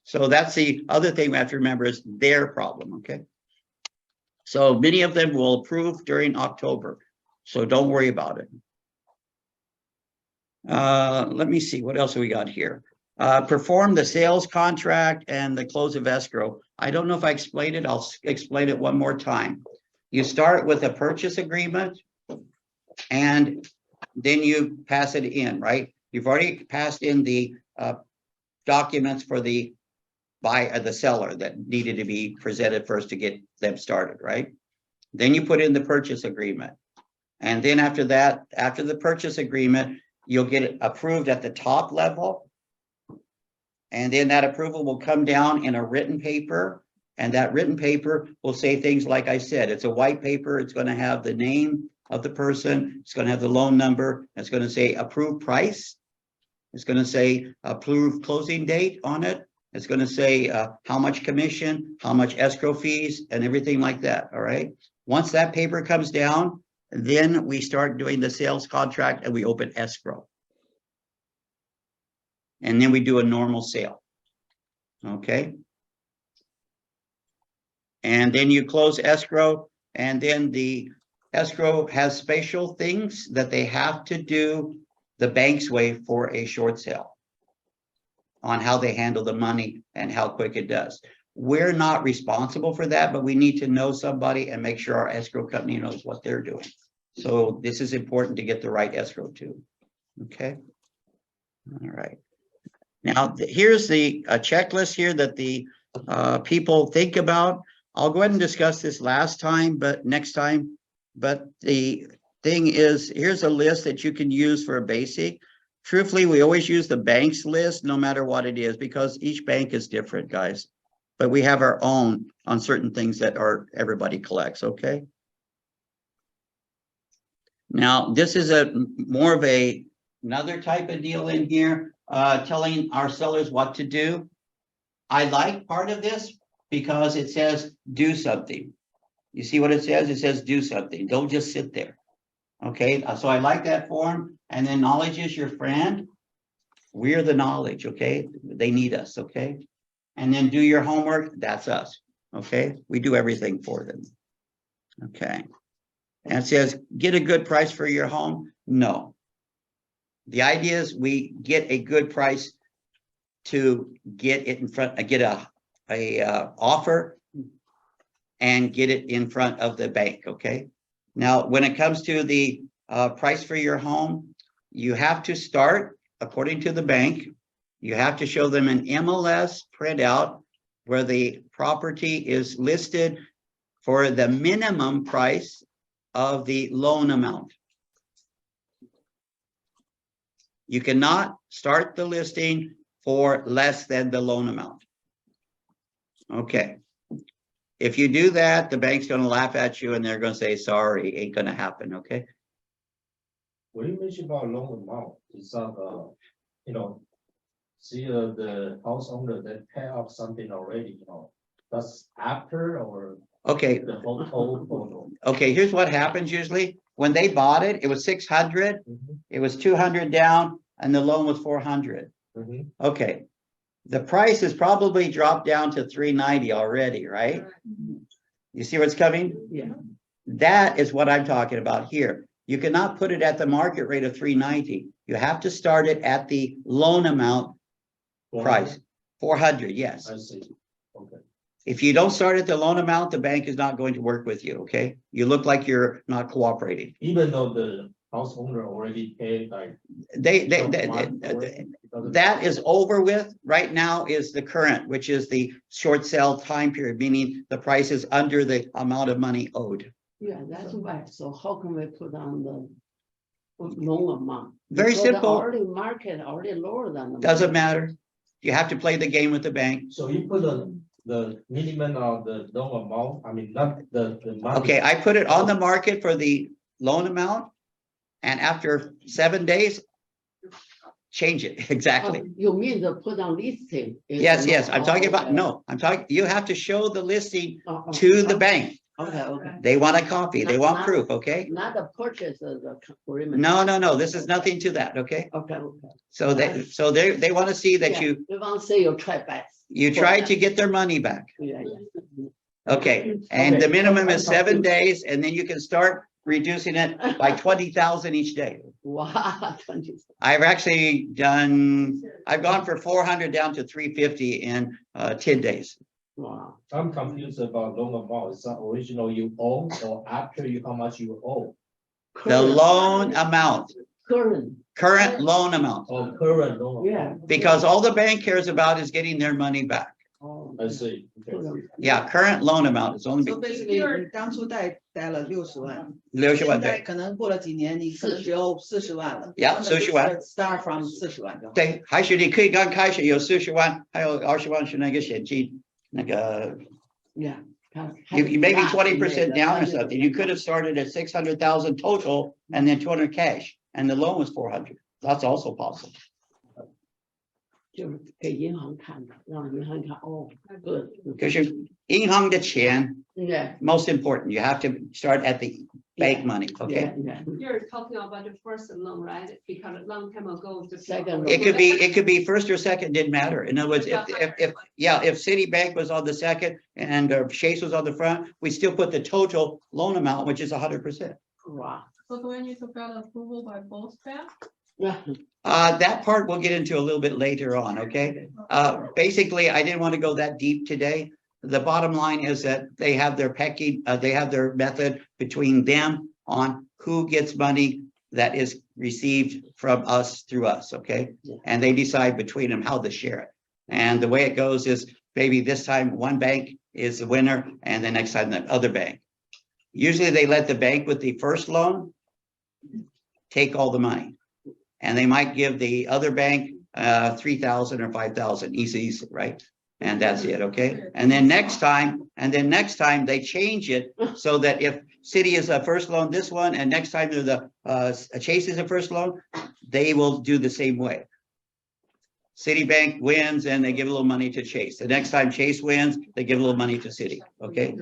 so that's the other thing we have to remember is their problem. Okay, so many of them will approve during October, so don't worry about it. Let me see, what else we got here? Perform the sales contract and the close of escrow. I don't know if I explained it. I'll explain it one more time. You start with a purchase agreement and then you pass it in, right? You've already passed in the documents for the seller that needed to be presented first to get them started, right? Then you put in the purchase agreement. And then after that, after the purchase agreement, you'll get it approved at the top level. And then that approval will come down in a written paper. And that written paper will say things like I said, it's a white paper. It's going to have the name of the person. It's going to have the loan number. It's going to say approved price. It's going to say approved closing date on it. It's going to say how much commission, how much escrow fees, and everything like that. All right. Once that paper comes down, then we start doing the sales contract and we open escrow. And then we do a normal sale. Okay. And then you close escrow, and then the escrow has special things that they have to do the bank's way for a short sale on how they handle the money and how quick it does. We're not responsible for that, but we need to know somebody and make sure our escrow company knows what they're doing. So this is important to get the right escrow too. Okay. All right. Now, here's the checklist here that the people think about. I'll go ahead and discuss this last time, but next time. But the thing is, here's a list that you can use for a basic. Truthfully, we always use the bank's list, no matter what it is, because each bank is different, guys. But we have our own on certain things that everybody collects, okay? Now, this is more of a another type of deal in here, telling our sellers what to do. I like part of this because it says do something. You see what it says? It says do something. Don't just sit there. Okay, so I like that form. And then knowledge is your friend. We're the knowledge, okay? They need us, okay? And then do your homework. That's us, okay? We do everything for them. Okay. And it says, get a good price for your home. No. The idea is we get a good price to get it in front, get a offer and get it in front of the bank, okay? Now, when it comes to the price for your home, you have to start, according to the bank, you have to show them an MLS printout where the property is listed for the minimum price of the loan amount. You cannot start the listing for less than the loan amount. Okay. If you do that, the bank's going to laugh at you and they're going to say, sorry, ain't going to happen. Okay. What you mentioned about loan amount, is that, you know, see, the house owner that pay off something already, you know, that's after or Okay. the whole total? Okay. Here's what happens usually. When they bought it, it was 600. It was 200 down and the loan was 400. Okay. The price has probably dropped down to 390 already, right? You see where it's coming? Yeah. That is what I'm talking about here. You cannot put it at the market rate of 390. You have to start it at the loan amount price, 400, yes. I see, okay. If you don't start at the loan amount, the bank is not going to work with you, okay? You look like you're not cooperating. Even though the house owner already paid like. That is over with. Right now is the current, which is the short sale time period, meaning the price is under the amount of money owed. Yeah, that's right. So how can we put on the loan amount? Very Because the simple. already market already lower than the. Doesn't matter. You have to play the game with the bank. So you put the minimum of the loan amount, I mean, not the money. Okay, I put it on the market for the loan amount. And after 7 days, change it. Exactly. Oh, you mean the put on listing? is Yes, the yes. loan- I'm talking about, okay. no, I'm talking, you have to show the listing Oh, oh, to the oh, bank. Okay, okay. They want a copy. They want Not- proof, okay? Not the purchase of the agreement. No. This is nothing to that, okay? Okay, okay. So they want to see that Yeah, you they want to say you try best. tried to get their money back. Yeah, yeah. Okay, and the Okay. minimum is 7 days, and then you can start reducing it by 20,000 each day. Wow, 20. I've gone for 400 down to 350 in 10 days. Wow. I'm confused about loan amount, is that original you owe or after you, how much you owe? The Current- loan amount, current loan amount, Or current loan? Yeah. because all the bank cares about is getting their money back. Oh, I see, okay. Yeah, current loan amount is only So basically 你当初贷了60万， 60万对。现在可能过了几年，你可能只有40万了。 Yeah, 40万。 Start from 40万就好。对，还是你可以刚开始有40万，还有20万是那个现金，那个 yeah. you maybe 20% down or something. You could have started at 600,000 total and then 200 cash, and the loan was 400. That's also possible. 就是给银行看的，让银行看哦，good。可是银行的钱 Yeah. most important. You have to start at the bank money, okay? Yeah, yeah. You're talking about the first loan, right? Because a long time ago, the. Second It could be first or second, didn't matter. In other words, if Citibank was on the second and Chase was on the front, we still put the total loan amount, which is 100%. Wow. So do I need to get approval by both banks? Yeah. That part we'll get into a little bit later on, okay? Basically, I didn't want to go that deep today. The bottom line is that they have their they have their method between them on who gets money that is received from us through us, okay? Yeah. And they decide between them how to share it. And the way it goes is maybe this time one bank is the winner and the next time the other bank. Usually they let the bank with the first loan take all the money. And they might give the other bank 3,000 or 5,000, easy, right? And that's it, okay? And then next time they change it so that if city is a first loan, this one, and next time they're the Chase is a first loan, they will do the same way. Citibank wins and they give a little money to Chase. The next time Chase wins, they give a little money to Citi, okay?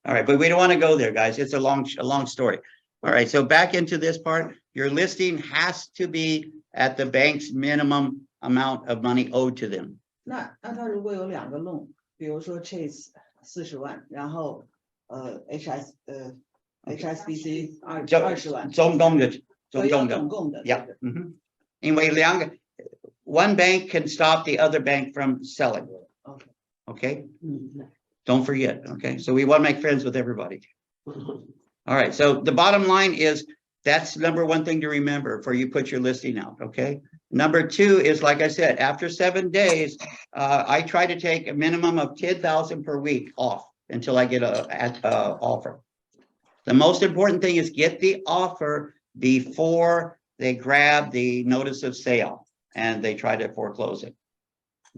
All right, but we don't want to go there, guys. It's a long story. All right, so back into this part, your listing has to be at the bank's minimum amount of money owed to them. 那他如果有2个 loan， 比如说 Chase 40万，然后HSBC 20万，总共的，要总共的。 Yeah. 因为one bank can stop the other bank from selling. Okay. Okay? Don't forget, okay? So we want to make friends with everybody. All right, so the bottom line is that's number one thing to remember before you put your listing out, okay? Number two is, like I said, after 7 days, I try to take a minimum of 10,000 per week off until I get a offer. The most important thing is get the offer before they grab the notice of sale and they try to foreclose it.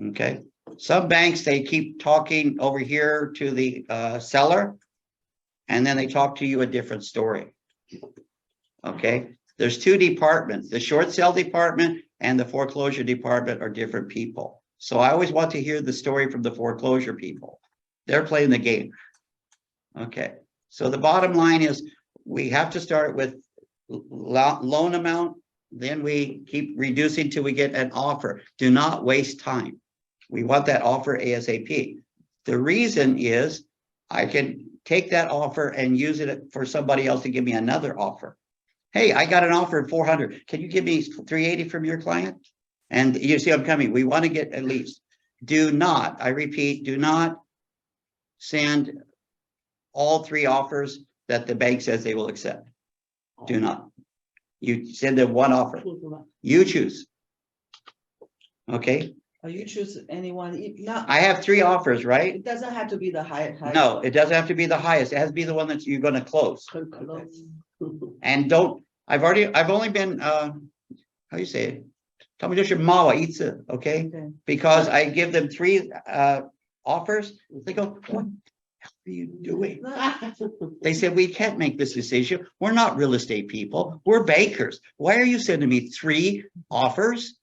Okay, some banks, they keep talking over here to the seller, and then they talk to you a different story. Okay, there's 2 departments, the short sale department and the foreclosure department are different people. So I always want to hear the story from the foreclosure people. They're playing the game. Okay, so the bottom line is we have to start with loan amount, then we keep reducing till we get an offer. Do not waste time. We want that offer ASAP. The reason is I can take that offer and use it for somebody else to give me another offer. Hey, I got an offer at 400. Can you give me 380 from your client? And you see I'm coming. We want to get at least. Do not, I repeat, do not send all 3 offers that the bank says they will accept. Do not. You send them 1 offer. You choose. Okay. You choose anyone. Not, I have 3 offers, right? it doesn't have to be the highest. No, it doesn't have to be the highest. It has to be the one that you're going to close. And don't, I've only been, how do you say it? Tell me just your mawa eats it, okay? Okay. Because I give them 3 offers. They go, what the hell are you doing? They said, we can't make this decision. We're not real estate people. We're bankers. Why are you sending me 3 offers?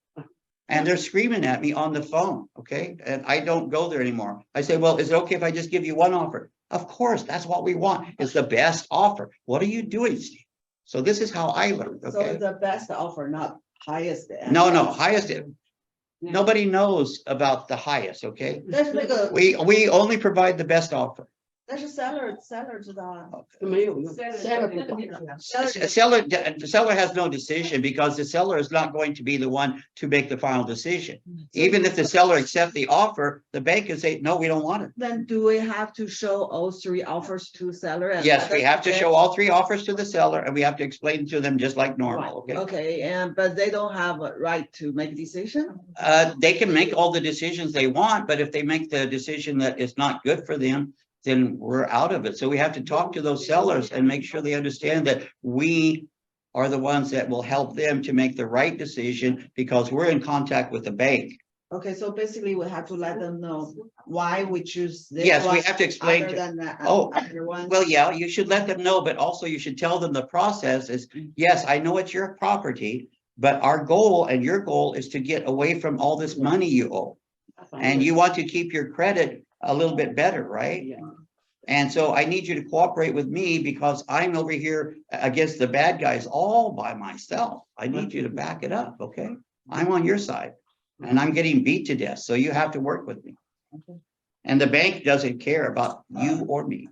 And they're screaming at me on the phone, okay? And I don't go there anymore. I say, well, is it okay if I just give you 1 offer? Of course, that's what we want. It's the best offer. What are you doing, Steve? So this is how I learned, So okay? the best offer, not highest. No, highest. Nobody knows about the highest, okay? 但是那个 We only provide the best offer. 但是 seller 知道啊。没有用 Seller ，seller 不管。 The seller has no decision because the seller is not going to be the one to make the final decision. Even if the seller accepts the offer, the bank can say, no, we don't want it. Then do we have to show all 3 offers to seller? And Yes, we have to okay? show all 3 offers to the seller and we have to explain to them just like normal, okay? Okay, and but they don't have a right to make a decision? They can make all the decisions they want, but if they make the decision that is not good for them, then we're out of it. So we have to talk to those sellers and make sure they understand that we are the ones that will help them to make the right decision because we're in contact with the bank. Okay, so basically we have to let them know why we choose this Yes, we one have to explain other to, than the Oh, other one. well, yeah, you should let them know, but also you should tell them the process is, yes, I know it's your property, but our goal and your goal is to get away from all this money you owe. And you want to keep your credit a little bit better, right? Yeah. And so I need you to cooperate with me because I'm over here against the bad guys all by myself. I need you to back it up, okay? I'm on your side and I'm getting beat to death, so you have to work with me. And the bank doesn't care about you or me.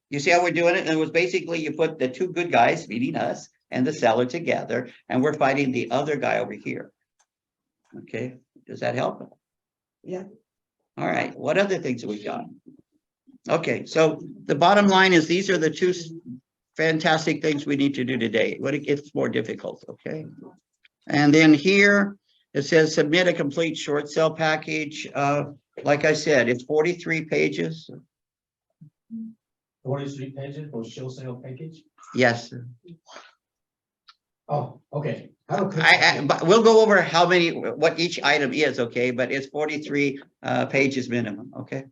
You see how we're doing it? And it was basically you put the 2 good guys, meaning us and the seller together, and we're fighting the other guy over here. Okay, does that help? Yeah. All right, what other things have we got? Okay, so the bottom line is these are the 2 fantastic things we need to do today. When it gets more difficult, okay? And then here it says submit a complete short sale package. Like I said, it's 43 pages. 43 pages for show sale package. Yes. Oh, okay. But we'll go over how many, what each item is, okay, but it's 43 pages minimum, okay?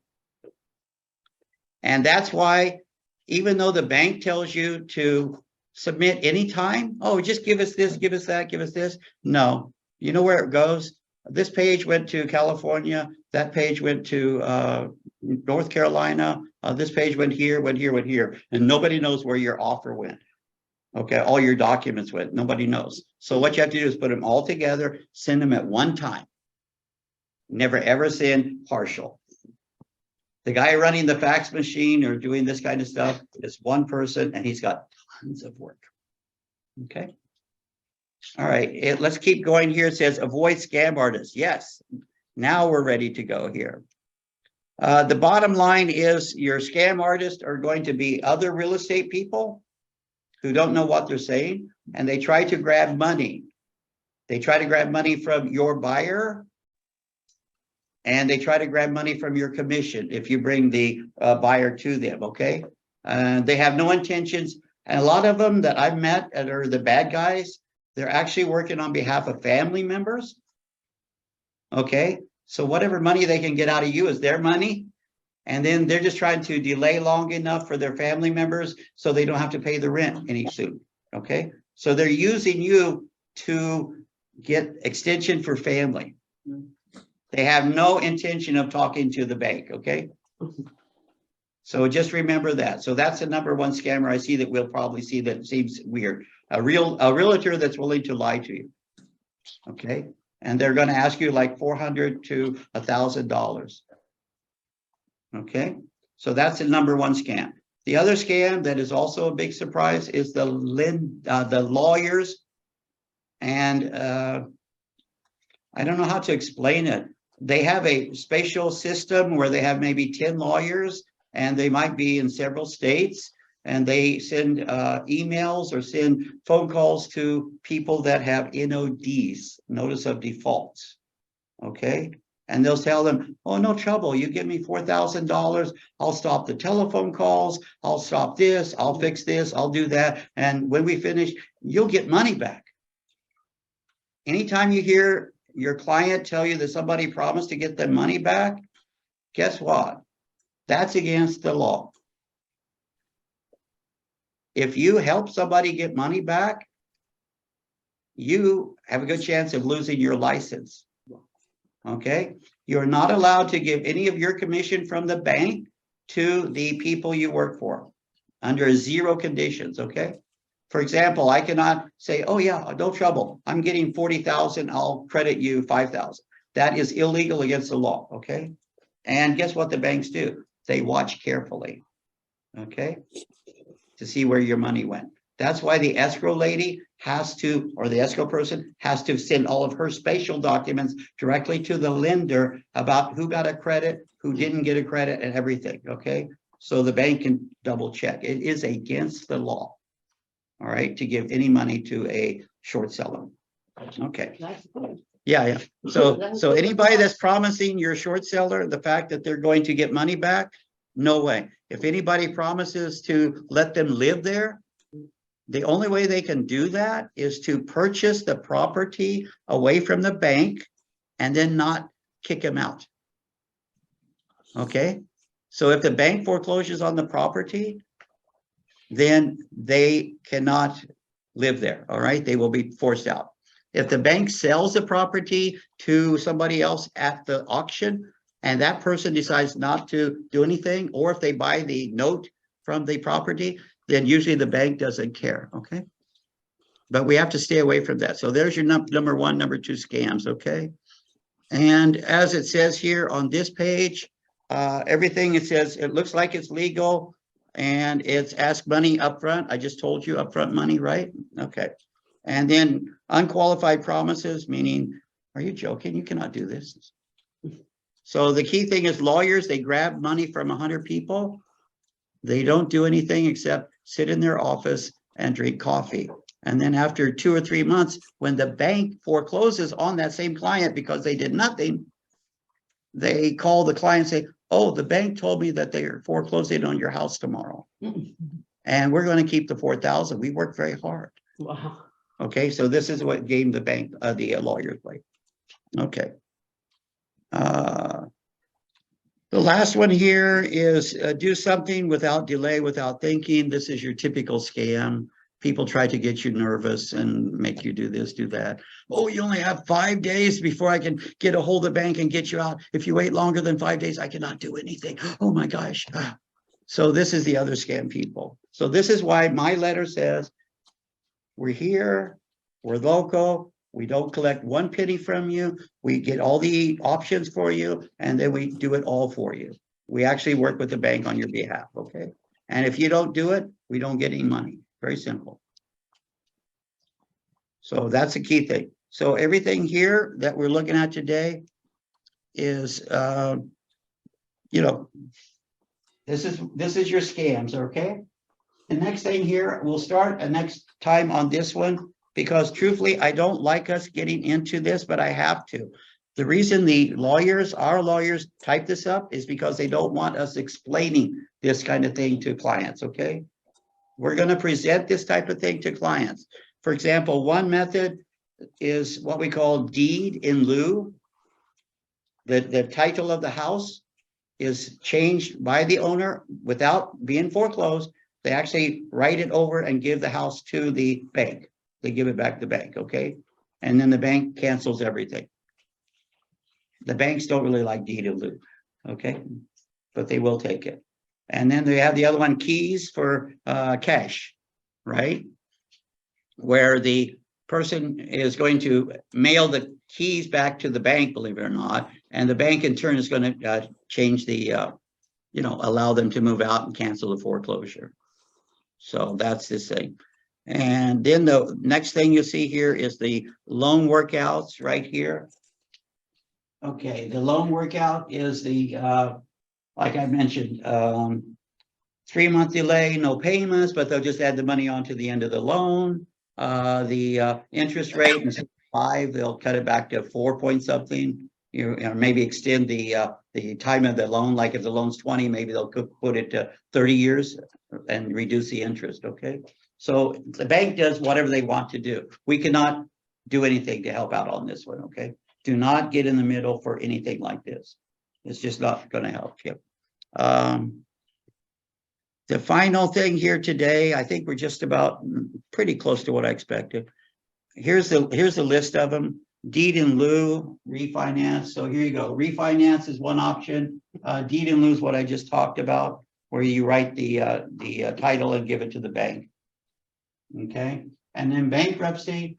And that's why, even though the bank tells you to submit anytime, oh, just give us this, give us that, give us this. No, you know where it goes? This page went to California, that page went to North Carolina, this page went here, went here, went here, and nobody knows where your offer went. Okay, all your documents went, nobody knows. So what you have to do is put them all together, send them at one time. Never ever send partial. The guy running the fax machine or doing this kind of stuff is one person and he's got tons of work. Okay. All right, let's keep going here. It says avoid scam artists. Yes, now we're ready to go here. The bottom line is your scam artists are going to be other real estate people who don't know what they're saying, and they try to grab money. They try to grab money from your buyer, and they try to grab money from your commission if you bring the buyer to them, okay? They have no intentions, and a lot of them that I've met that are the bad guys, they're actually working on behalf of family members, okay? So whatever money they can get out of you is their money, and then they're just trying to delay long enough for their family members so they don't have to pay the rent any soon, okay? So they're using you to get extension for family. They have no intention of talking to the bank, okay? So just remember that. So that's the number one scammer I see that we'll probably see that seems weird. A realtor that's willing to lie to you, okay? And they're gonna ask you like $400 to $1,000. Okay, so that's the number one scam. The other scam that is also a big surprise is the lawyers. And I don't know how to explain it. They have a spatial system where they have maybe 10 lawyers and they might be in several states, and they send emails or send phone calls to people that have NODs, notice of defaults, okay? And they'll tell them, oh, no trouble, you give me $4,000, I'll stop the telephone calls, I'll stop this, I'll fix this, I'll do that. And when we finish, you'll get money back. Anytime you hear your client tell you that somebody promised to get them money back, guess what? That's against the law. If you help somebody get money back, you have a good chance of losing your license. Okay, you're not allowed to give any of your commission from the bank to the people you work for under 0 conditions. Okay, for example, I cannot say, oh yeah, no trouble, I'm getting 40,000, I'll credit you 5,000. That is illegal against the law. Okay, and guess what the banks do? They watch carefully, okay, to see where your money went. That's why the escrow lady has to, or the escrow person has to send all of her spatial documents directly to the lender about who got a credit, who didn't get a credit, and everything, okay? So the bank can double check. It is against the law, all right, to give any money to a short seller. Okay. That's good. Yeah. So anybody that's promising your short seller the fact that they're going to get money back, no way. If anybody promises to let them live there, the only way they can do that is to purchase the property away from the bank and then not kick them out. Okay, so if the bank forecloses on the property, then they cannot live there. All right, they will be forced out. If the bank sells the property to somebody else at the auction and that person decides not to do anything, or if they buy the note from the property, then usually the bank doesn't care, okay? But we have to stay away from that. So there's your number one, number two scams, okay? And as it says here on this page, everything it says, it looks like it's legal and it's ask money upfront. I just told you upfront money, right? Okay. And then unqualified promises, meaning, are you joking? You cannot do this. So the key thing is lawyers, they grab money from 100 people. They don't do anything except sit in their office and drink coffee. And then after 2 or 3 months, when the bank forecloses on that same client because they did nothing, they call the client and say, oh, the bank told me that they are foreclosing on your house tomorrow. And we're going to keep the 4,000. We worked very hard. Wow. Okay, so this is what game the bank, the lawyers play. Okay. The last one here is do something without delay, without thinking. This is your typical scam. People try to get you nervous and make you do this, do that. Oh, you only have 5 days before I can get a hold of the bank and get you out. If you wait longer than 5 days, I cannot do anything. Oh my gosh. So this is the other scam people. So this is why my letter says, we're here, we're local, we don't collect 1 penny from you, we get all the options for you, and then we do it all for you. We actually work with the bank on your behalf, okay? And if you don't do it, we don't get any money. Very simple. So that's the key thing. So everything here that we're looking at today is, you know, this is your scams, okay? The next thing here, we'll start a next time on this one, because truthfully, I don't like us getting into this, but I have to. The reason the lawyers, our lawyers type this up is because they don't want us explaining this kind of thing to clients, okay? We're going to present this type of thing to clients. For example, one method is what we call deed in lieu. The title of the house is changed by the owner without being foreclosed. They actually write it over and give the house to the bank. They give it back to the bank, okay? And then the bank cancels everything. The banks don't really like deed in lieu, okay? But they will take it. And then they have the other one, keys for cash, right? Where the person is going to mail the keys back to the bank, believe it or not, and the bank in turn is going to change the, you know, allow them to move out and cancel the foreclosure. So that's this thing. And then the next thing you see here is the loan workouts right here. Okay, the loan workout is the, like I mentioned, 3-month delay, no payments, but they'll just add the money on to the end of the loan. The interest rate instead of 5, they'll cut it back to 4 point something. You know, maybe extend the time of the loan. Like if the loan's 20, maybe they'll put it to 30 years and reduce the interest. Okay, so the bank does whatever they want to do. We cannot do anything to help out on this one. Okay, do not get in the middle for anything like this. It's just not going to help you. The final thing here today, I think we're just about pretty close to what I expected. Here's the list of them. Deed in lieu, refinance. So here you go. Refinance is one option. Deed in lieu is what I just talked about, where you write the title and give it to the bank. Okay, and then bankruptcy.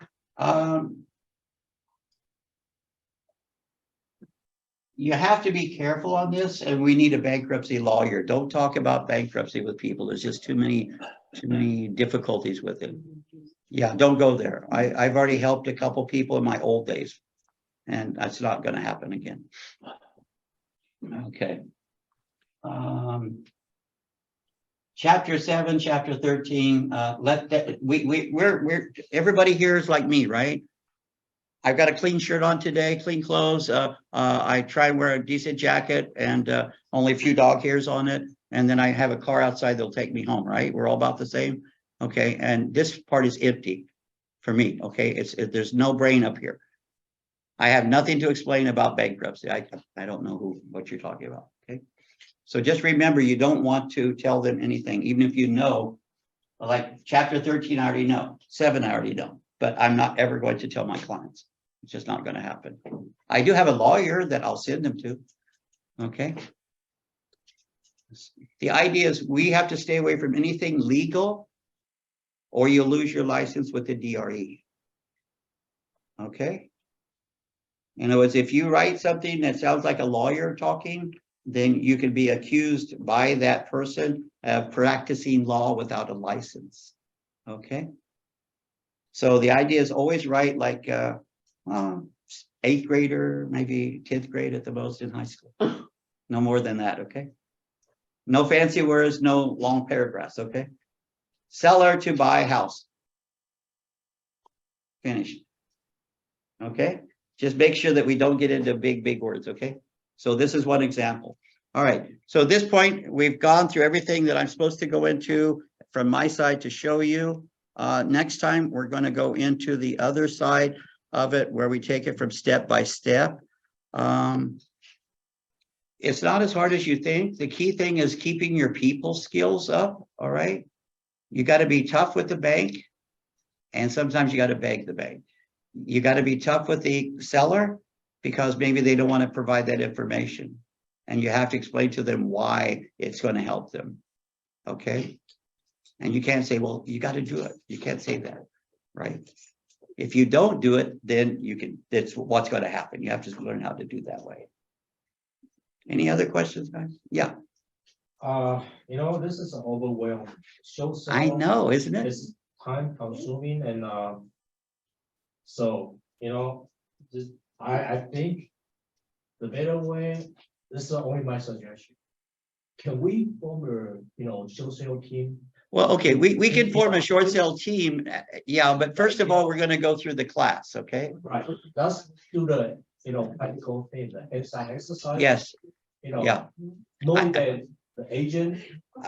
You have to be careful on this, and we need a bankruptcy lawyer. Don't talk about bankruptcy with people. There's just too many difficulties with it. Yeah, don't go there. I've already helped a couple people in my old days, and that's not going to happen again. Okay. Chapter 7, chapter 13. We're everybody here is like me, right? I've got a clean shirt on today, clean clothes. I try and wear a decent jacket and only a few dog hairs on it. And then I have a car outside that'll take me home, right? We're all about the same. Okay, and this part is empty for me, okay? There's no brain up here. I have nothing to explain about bankruptcy. I don't know what you're talking about, okay? So just remember, you don't want to tell them anything, even if you know, like chapter 13, I already know, 7, I already know, but I'm not ever going to tell my clients. It's just not going to happen. I do have a lawyer that I'll send them to, okay? The idea is we have to stay away from anything legal or you'll lose your license with the DRE, okay? In other words, if you write something that sounds like a lawyer talking, then you can be accused by that person of practicing law without a license, okay? So the idea is always write like 8th grader, maybe 10th grade at the most in high school. No more than that, okay? No fancy words, no long paragraphs, okay? Seller to buy house. Finish. Okay? Just make sure that we don't get into big words, okay? So this is one example. All right, so at this point, we've gone through everything that I'm supposed to go into from my side to show you. Next time, we're going to go into the other side of it where we take it from step by step. It's not as hard as you think. The key thing is keeping your people skills up, all right? You got to be tough with the bank, and sometimes you got to beg the bank. You got to be tough with the seller because maybe they don't want to provide that information. And you have to explain to them why it's going to help them, okay? And you can't say, well, you got to do it. You can't say that, right? If you don't do it, then you can, that's what's going to happen. You have to learn how to do that way. Any other questions, guys? Yeah, You know, this is overwhelming. Show I sale know, isn't it? It's time consuming and, so, you know, just, I think the better way, this is only my suggestion. Can we form a, you know, show sale team? Well, okay, we can form a short sale team. Yeah, but first of all, we're going to go through the class, okay? Right, let's do the, you know, practical thing, the exercise. Yes, You know. yeah. Knowing that the agent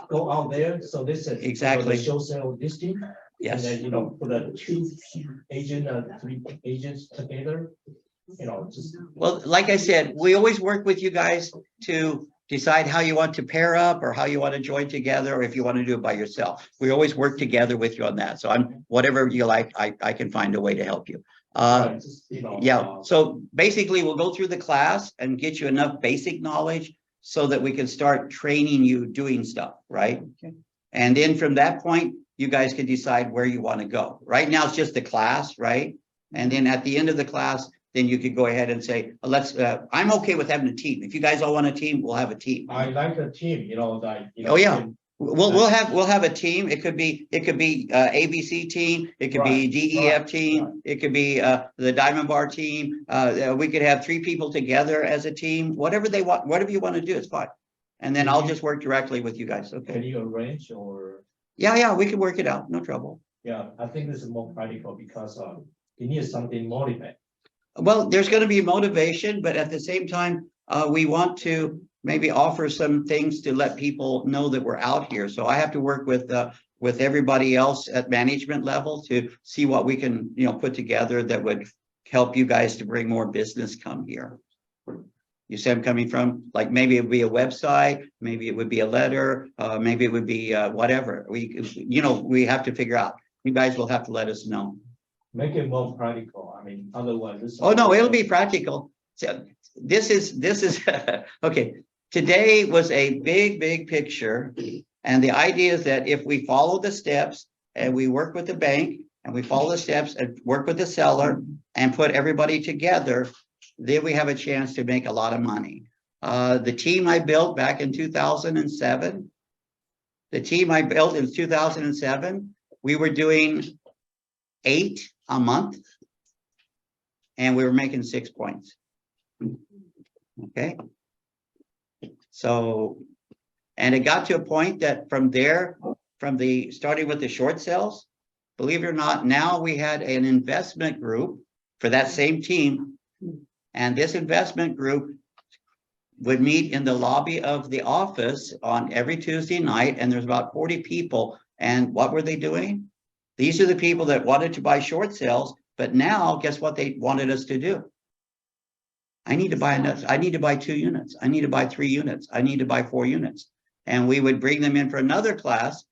go out there, so this is. Exactly. The show sale listing. Yes. And then, you know, put a 2 agent, 3 agents together, you know, just. Well, like I said, we always work with you guys to decide how you want to pair up or how you want to join together, or if you want to do it by yourself. We always work together with you on that. So whatever you like, I can find a way to help you. Right, just, you know, Yeah, so basically we'll go through the class and get you enough basic knowledge so that we can start training you doing stuff, right? Okay. And then from that point, you guys can decide where you want to go. Right now, it's just the class, right? And then at the end of the class, then you could go ahead and say, I'm okay with having a team. If you guys all want a team, we'll have a team. I like a team, you know, like. You know, Oh, yeah. can- We'll have a team. It could be ABC team. It could be Right, DEF right, team. right. It could be the Diamond Bar team. We could have 3 people together as a team. Whatever they want, whatever you want to do, it's fine. And then I'll just work directly with you guys. Can Okay. you arrange or, Yeah, we can work it out. No trouble. yeah, I think this is more practical because, you need something motivate. Well, there's going to be motivation, but at the same time, we want to maybe offer some things to let people know that we're out here. So I have to work with everybody else at management level to see what we can, you know, put together that would help you guys to bring more business come here. You see I'm coming from? Like maybe it would be a website, maybe it would be a letter, maybe it would be whatever. We have to figure out. You guys will have to let us know. Make it more practical. I mean, otherwise this. Oh, no, it'll be practical. So this is, okay. Today was a big picture. And the idea is that if we follow the steps and we work with the bank and we follow the steps and work with the seller and put everybody together, then we have a chance to make a lot of money. The team I built back in 2007, we were doing 8 a month and we were making 6 points. Okay. So, and it got to a point that from there, starting with the short sales, believe it or not, now we had an investment group for that same team. And this investment group would meet in the lobby of the office on every Tuesday night. And there's about 40 people. And what were they doing? These are the people that wanted to buy short sales, but now guess what they wanted us to do? I need to buy 2 units. I need to buy 3 units. I need to buy 4 units. And we would bring them in for another class,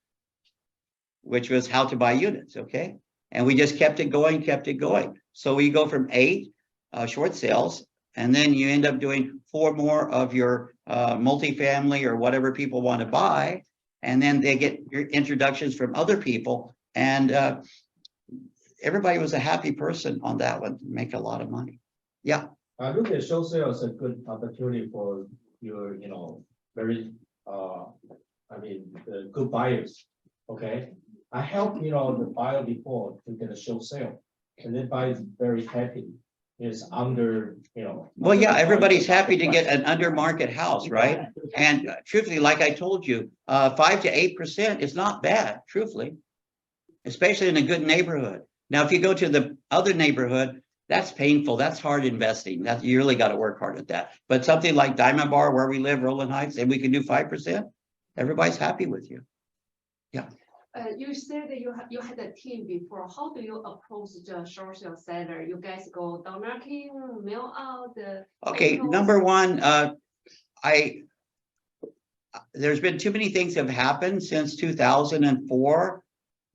which was how to buy units, okay? And we just kept it going. So we go from 8 short sales, and then you end up doing 4 more of your multifamily or whatever people want to buy. And then they get your introductions from other people. And everybody was a happy person on that one, make a lot of money. Yeah. I look at show sale as a good opportunity for your, you know, very, the good buyers, okay? I helped, you know, the buyer before to get a show sale, and then buyer is very happy. It's under, you know. Well, yeah, everybody's happy to get an under market house, right? And truthfully, like I told you, 5 to 8% is not bad, truthfully, especially in a good neighborhood. Now, if you go to the other neighborhood, that's painful. That's hard investing. You really got to work hard at that. But something like Diamond Bar, where we live, Roland Heights, and we can do 5%, everybody's happy with you. Yeah. You said that you had a team before. How do you approach the social seller? You guys go door knocking, mail out the. Okay, emails? number one, there's been too many things have happened since 2004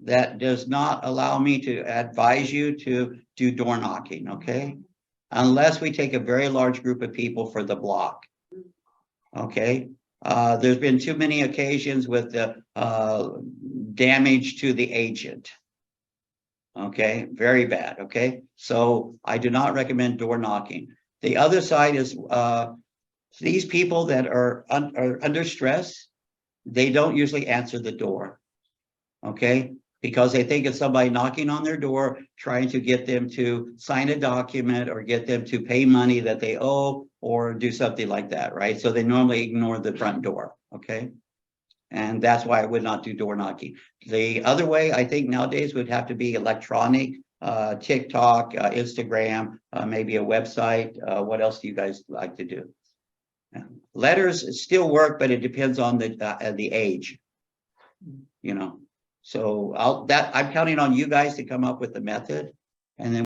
that does not allow me to advise you to do door knocking, okay? Unless we take a very large group of people for the block. Okay, there's been too many occasions with the damage to the agent. Okay, very bad, okay? So I do not recommend door knocking. The other side is these people that are under stress, they don't usually answer the door. Okay, because they think it's somebody knocking on their door, trying to get them to sign a document or get them to pay money that they owe or do something like that, right? So they normally ignore the front door, okay? And that's why I would not do door knocking. The other way, I think nowadays would have to be electronic, TikTok, Instagram, maybe a website. What else do you guys like to do? Letters still work, but it depends on the age, you know. So I'm counting on you guys to come up with the method, and then